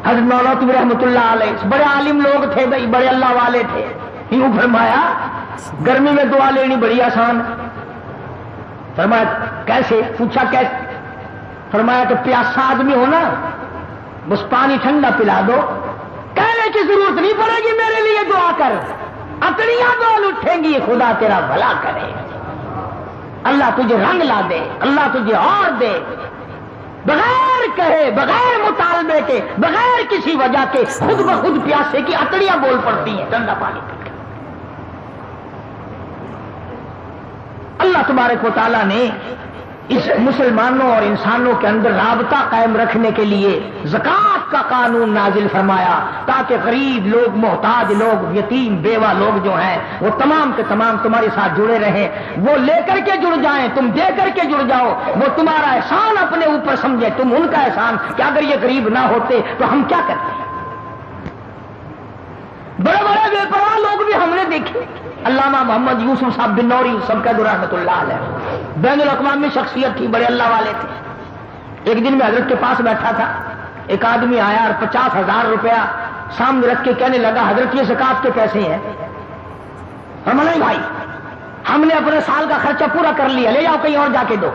حضرت نانوتوی رحمت اللہ علیہ بڑے عالم لوگ تھے بھائی، بڑے اللہ والے تھے، یوں فرمایا گرمی میں دعا لینی بڑی آسان۔ فرمایا کیسے؟ پوچھا کیسے؟ فرمایا تو پیاسا آدمی ہو نا، بس پانی ٹھنڈا پلا دو، کہنے کی ضرورت نہیں پڑے گی میرے لیے دعا کر، اکڑیاں بول اٹھیں گی، خدا تیرا بھلا کرے، اللہ تجھے رنگ لا دے، اللہ تجھے اور دے، بغیر کہے، بغیر مطالبے کے، بغیر کسی وجہ کے خود بخود پیاسے کی اکڑیاں بول پڑتی ہیں ٹھنڈا پانی پی کر۔ اللہ تبارک و تعالیٰ نے اس مسلمانوں اور انسانوں کے اندر رابطہ قائم رکھنے کے لیے زکوٰۃ کا قانون نازل فرمایا، تاکہ غریب لوگ، محتاج لوگ، یتیم بیوہ لوگ جو ہیں وہ تمام کے تمام تمہارے ساتھ جڑے رہیں، وہ لے کر کے جڑ جائیں، تم دے کر کے جڑ جاؤ، وہ تمہارا احسان اپنے اوپر سمجھے، تم ان کا احسان کہ اگر یہ غریب نہ ہوتے تو ہم کیا کرتے ہیں۔ بڑے بڑے بے پرواہ لوگ بھی ہم نے دیکھے، علامہ محمد یوسف صاحب بنوری سبکت رحمت اللہ علیہ بین الاقوامی شخصیت تھی، بڑے اللہ والے تھے۔ ایک دن میں حضرت کے پاس بیٹھا تھا، ایک آدمی آیا اور 50,000 روپیہ سامنے رکھ کے کہنے لگا حضرت یہ زکوٰۃ کے پیسے ہیں۔ ہم نہیں بھائی، ہم نے اپنے سال کا خرچہ پورا کر لیا، لے جاؤ کہیں اور جا کے دو،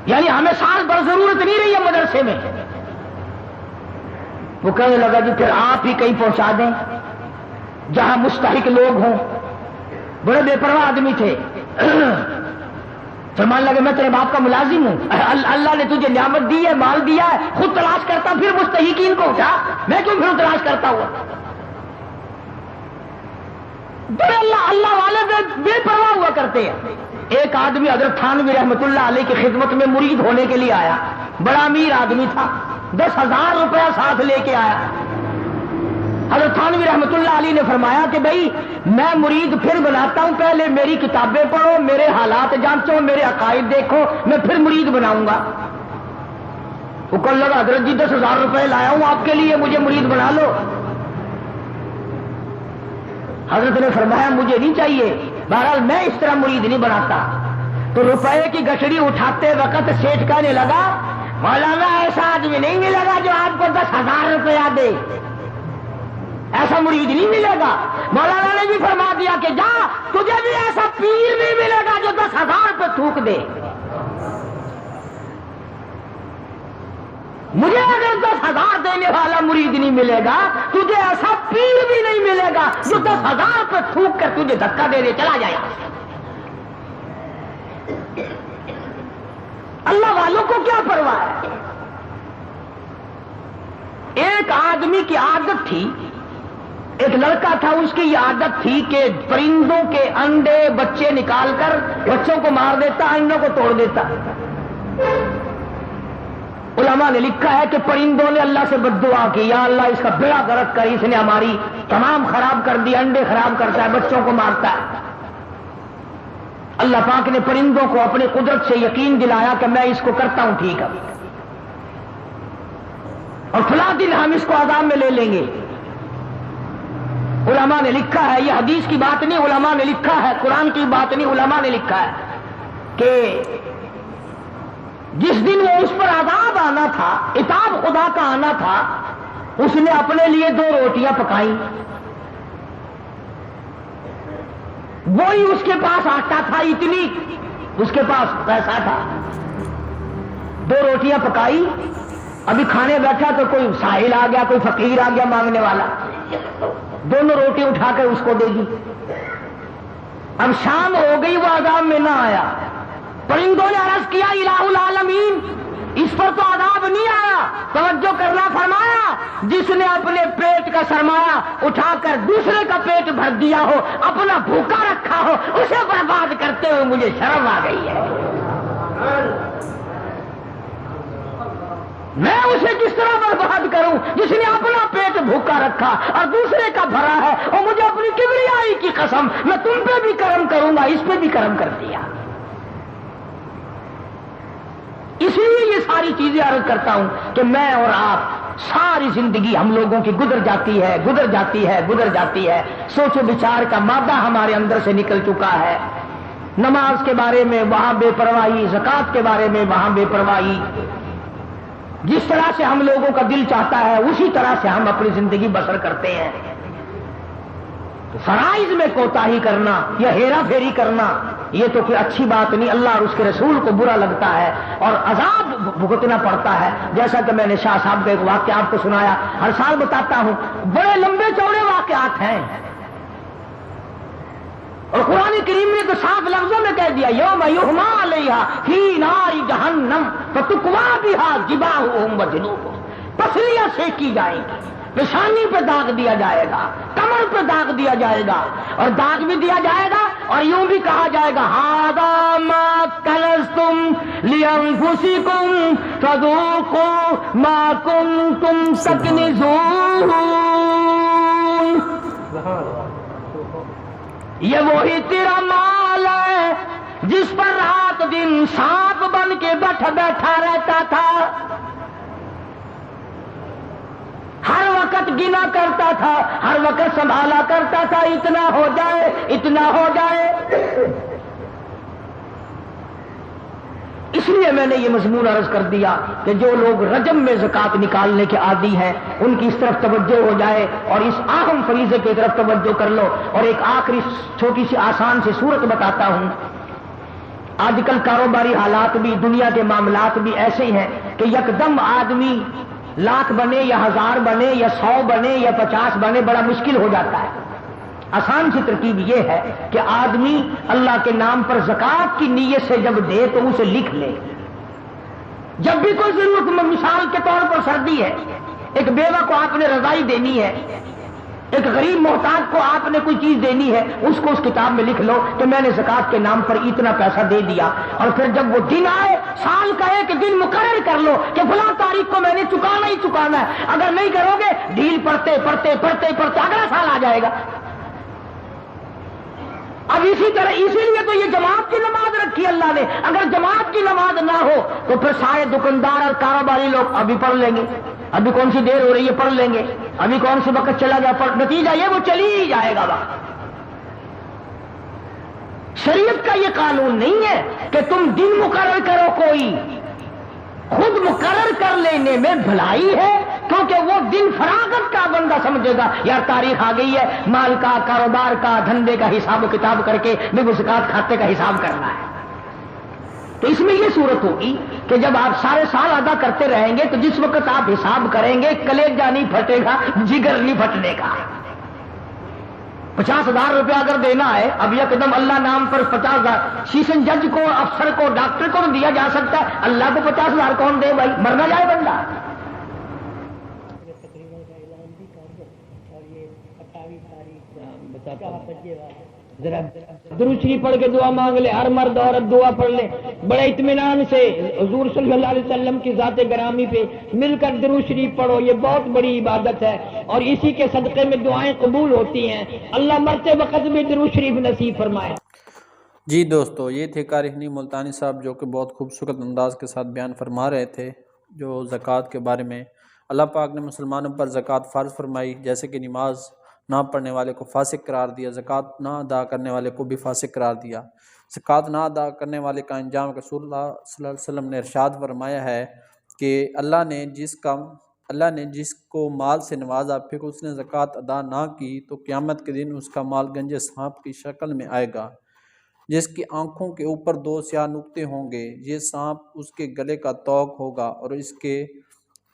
یعنی ہمیں سال بھر ضرورت نہیں رہی ہے مدرسے میں۔ وہ کہنے لگا جی پھر آپ ہی کہیں پہنچا دیں جہاں مستحق لوگ ہوں۔ بڑے بے پرواہ آدمی تھے، فرمان لگے میں تیرے باپ کا ملازم ہوں، اللہ نے تجھے نعمت دی ہے، مال دیا ہے، خود تلاش کرتا پھر مستحقین کو اٹھا، میں کیوں پھر تلاش کرتا ہوا؟ بڑے اللہ والے بے پرواہ ہوا کرتے ہیں۔ ایک آدمی حضرت تھانوی رحمت اللہ علیہ کی خدمت میں مرید ہونے کے لیے آیا، بڑا امیر آدمی تھا، 10,000 روپیہ ساتھ لے کے آیا۔ حضرت تھانوی رحمت اللہ علیہ نے فرمایا کہ بھائی میں مرید پھر بناتا ہوں، پہلے میری کتابیں پڑھو، میرے حالات جانچو، میرے عقائد دیکھو، میں پھر مرید بناؤں گا۔ وہ کل لگا حضرت جی 10,000 روپے لایا ہوں آپ کے لیے، مجھے مرید بنا لو۔ حضرت نے فرمایا مجھے نہیں چاہیے، بہرحال میں اس طرح مرید نہیں بناتا۔ تو روپے کی گٹھڑی اٹھاتے وقت سیٹھ کہنے لگا مولانا ایسا آدمی نہیں ملے گا جو آپ کو 10,000 روپیہ دے، ایسا مرید نہیں ملے گا۔ مولانا نے بھی فرما دیا کہ جا تجھے بھی ایسا پیر نہیں ملے گا جو 10,000 روپے تھوک دے۔ مجھے اگر 10,000 دینے والا مرید نہیں ملے گا، تجھے ایسا پیر بھی نہیں ملے گا جو 10,000 روپے تھوک کر تجھے دھکا دے دے چلا جائے۔ اللہ والوں کو کیا پرواہ ہے؟ ایک آدمی کی عادت تھی، ایک لڑکا تھا، اس کی یہ عادت تھی کہ پرندوں کے انڈے بچے نکال کر بچوں کو مار دیتا، انڈوں کو توڑ دیتا۔ علماء نے لکھا ہے کہ پرندوں نے اللہ سے بد دعا کی، یا اللہ اس کا بیڑا غرق کر، اس نے ہماری تمام خراب کر دی، انڈے خراب کرتا ہے، بچوں کو مارتا ہے۔ اللہ پاک نے پرندوں کو اپنی قدرت سے یقین دلایا کہ میں اس کو کرتا ہوں ٹھیک ہے، اور فلاں دن ہم اس کو عذاب میں لے لیں گے۔ علماء نے لکھا ہے، یہ حدیث کی بات نہیں، علماء نے لکھا ہے، قرآن کی بات نہیں، علماء نے لکھا ہے کہ جس دن وہ اس پر عذاب آنا تھا، عتاب خدا کا آنا تھا، اس نے اپنے لیے 2 روٹیاں پکائیں، وہی اس کے پاس آٹا تھا، اتنی اس کے پاس پیسہ تھا، 2 روٹیاں پکائی، ابھی کھانے بیٹھا تو کوئی سائل آ گیا، کوئی فقیر آ گیا مانگنے والا، دونوں روٹی اٹھا کر اس کو دے دی۔ اب شام ہو گئی، وہ عذاب میں نہ آیا۔ پرندوں نے عرض کیا الہ العالمین اس پر تو عذاب نہیں آیا، توجہ کرنا فرمایا، جس نے اپنے پیٹ کا سرمایہ اٹھا کر دوسرے کا پیٹ بھر دیا ہو، اپنا بھوکا رکھا ہو، اسے برباد کرتے ہوئے مجھے شرم آ گئی ہے۔ میں اسے کس طرح برباد کروں جس نے اپنا پیٹ بھوکا رکھا اور دوسرے کا بھرا ہے، اور مجھے اپنی کبریائی کی قسم میں تم پہ بھی کرم کروں گا، اس پہ بھی کرم کر دیا۔ اس لیے یہ ساری چیزیں عرض کرتا ہوں کہ میں اور آپ ساری زندگی ہم لوگوں کی گزر جاتی ہے، سوچ و بچار کا مادہ ہمارے اندر سے نکل چکا ہے۔ نماز کے بارے میں وہاں بے پرواہی، زکوٰۃ کے بارے میں وہاں بے پرواہی، جس طرح سے ہم لوگوں کا دل چاہتا ہے اسی طرح سے ہم اپنی زندگی بسر کرتے ہیں۔ تو فرائض میں کوتاہی کرنا یا ہیرا پھیری کرنا یہ تو کوئی اچھی بات نہیں، اللہ اور اس کے رسول کو برا لگتا ہے اور عذاب بھگتنا پڑتا ہے۔ جیسا کہ میں نے شاہ صاحب کا ایک واقعہ آپ کو سنایا، ہر سال بتاتا ہوں، بڑے لمبے چوڑے واقعات ہیں، اور قرآن کریم نے تو صاف لفظوں میں کہہ دیا یوم یحمى علیہا فی نار جہنم فتکوی بہا جباہہم وجنوبہم، پسلیاں سینکی جائیں گی، پیشانی پہ داغ دیا جائے گا، کمر پہ داغ دیا جائے گا، اور داغ بھی دیا جائے گا اور یوں بھی کہا جائے گا ھذا ما کنزتم لانفسکم فذوقوا ما کنتم تکنزون۔ یہ وہی تیرا مال ہے جس پر رات دن سانپ بن کے بیٹھا رہتا تھا، ہر وقت گنا کرتا تھا، ہر وقت سنبھالا کرتا تھا، اتنا ہو جائے اتنا ہو جائے۔ اس لیے میں نے یہ مضمون عرض کر دیا کہ جو لوگ رجب میں زکوٰۃ نکالنے کے عادی ہیں ان کی اس طرف توجہ ہو جائے اور اس اہم فریضے کی طرف توجہ کر لو۔ اور ایک آخری چھوٹی سی آسان سی صورت بتاتا ہوں۔ آج کل کاروباری حالات بھی، دنیا کے معاملات بھی ایسے ہی ہیں کہ یکدم آدمی لاکھ بنے یا 1000 بنے یا 100 بنے یا 50 بنے بڑا مشکل ہو جاتا ہے۔ آسان سی ترکیب یہ ہے کہ آدمی اللہ کے نام پر زکوٰۃ کی نیت سے جب دے تو اسے لکھ لے۔ جب بھی کوئی ضرورت، مثال کے طور پر سردی ہے، ایک بیوہ کو آپ نے رضائی دینی ہے، ایک غریب محتاج کو آپ نے کوئی چیز دینی ہے، اس کو اس کتاب میں لکھ لو کہ میں نے زکوٰۃ کے نام پر اتنا پیسہ دے دیا، اور پھر جب وہ دن آئے، سال کا ایک دن مقرر کر لو کہ فلاں تاریخ کو میں نے چکانا ہی چکانا ہے۔ اگر نہیں کرو گے ڈھیل پڑتے اگلا سال آ جائے گا۔ اب اسی طرح اسی لیے تو یہ جماعت کی نماز رکھی اللہ نے. اگر جماعت کی نماز نہ ہو تو پھر سارے دکاندار اور کاروباری لوگ ابھی پڑھ لیں گے, ابھی کون سی دیر ہو رہی ہے پڑھ لیں گے, ابھی کون سی وقت چلا گیا نتیجہ یہ وہ چلی ہی جائے گا وقت. شریعت کا یہ قانون نہیں ہے کہ تم دن مقرر کرو, کوئی خود مقرر کر لینے میں بھلائی ہے, کیونکہ وہ دن فراغت کا بندہ سمجھے گا یار تاریخ آ گئی ہے, مال کا, کاروبار کا, دھندے کا حساب و کتاب کر کے زکات کھاتے کا حساب کرنا ہے. تو اس میں یہ صورت ہوگی کہ جب آپ سارے سال ادا کرتے رہیں گے تو جس وقت آپ حساب کریں گے کلیجہ نہیں پھٹے گا, جگر نہیں پھٹنے کا. 50,000 روپیہ اگر دینا ہے, اب یکدم اللہ نام پر 50,000 سیشن جج کو, افسر کو, ڈاکٹر کو دیا جا سکتا ہے, اللہ کو 50,000 کون دے بھائی, مرنا جائے بندہ. ذرا درود شریف پڑھ کے دعا مانگ لے, ہر مرد عورت دعا پڑھ لے بڑے اطمینان سے. حضور صلی اللہ علیہ وسلم کی ذات گرامی پہ مل کر درود شریف پڑھو, یہ بہت بڑی عبادت ہے اور اسی کے صدقے میں دعائیں قبول ہوتی ہیں. اللہ مرتے وقت بھی درود شریف نصیب فرمائے. جی دوستو, یہ تھے قاری حنیف ملتانی صاحب جو کہ بہت خوبصورت انداز کے ساتھ بیان فرما رہے تھے جو زکوٰۃ کے بارے میں. اللہ پاک نے مسلمانوں پر زکوٰۃ فرض فرمائی, جیسے کہ نماز نہ پڑھنے والے کو فاسق قرار دیا, زکوٰۃ نہ ادا کرنے والے کو بھی فاسق قرار دیا. زکوٰۃ نہ ادا کرنے والے کا انجام رسول اللہ صلی اللہ علیہ وسلم نے ارشاد فرمایا ہے کہ اللہ نے جس کو مال سے نوازا پھر اس نے زکوٰۃ ادا نہ کی تو قیامت کے دن اس کا مال گنج سانپ کی شکل میں آئے گا, جس کی آنکھوں کے اوپر 2 سیاہ نقطے ہوں گے. یہ سانپ اس کے گلے کا طوق ہوگا اور اس کے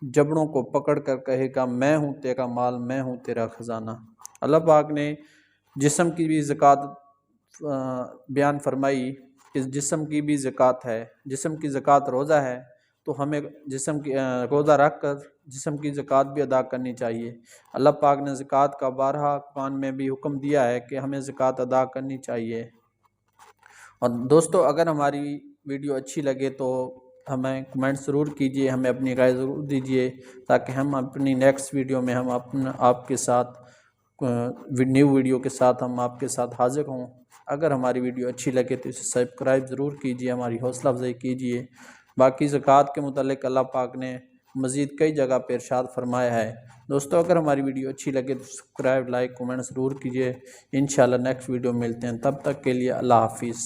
جبڑوں کو پکڑ کر کہے گا میں ہوں تیرا مال, میں ہوں تیرا خزانہ. اللہ پاک نے جسم کی بھی زکوٰۃ بیان فرمائی کہ جسم کی بھی زکوٰۃ ہے. جسم کی زکوٰۃ روزہ ہے تو ہمیں جسم کی روزہ رکھ کر جسم کی زکوٰۃ بھی ادا کرنی چاہیے. اللہ پاک نے زکوٰۃ کا 12 قرآن میں بھی حکم دیا ہے کہ ہمیں زکوٰۃ ادا کرنی چاہیے. اور دوستو, اگر ہماری ویڈیو اچھی لگے تو ہمیں کمنٹ ضرور کیجئے, ہمیں اپنی رائے ضرور دیجئے تاکہ ہم اپنی نیکسٹ ویڈیو میں ہم آپ کے ساتھ نیو ویڈیو کے ساتھ ہم آپ کے ساتھ حاضر ہوں. اگر ہماری ویڈیو اچھی لگے تو اسے سبسکرائب ضرور کیجئے, ہماری حوصلہ افزائی کیجئے. باقی زکوٰۃ کے متعلق اللہ پاک نے مزید کئی جگہ پہ ارشاد فرمایا ہے. دوستو, اگر ہماری ویڈیو اچھی لگے تو سبسکرائب, لائک, کومنٹ ضرور کیجئے. انشاءاللہ نیکسٹ ویڈیو ملتے ہیں, تب تک کے لیے اللہ حافظ.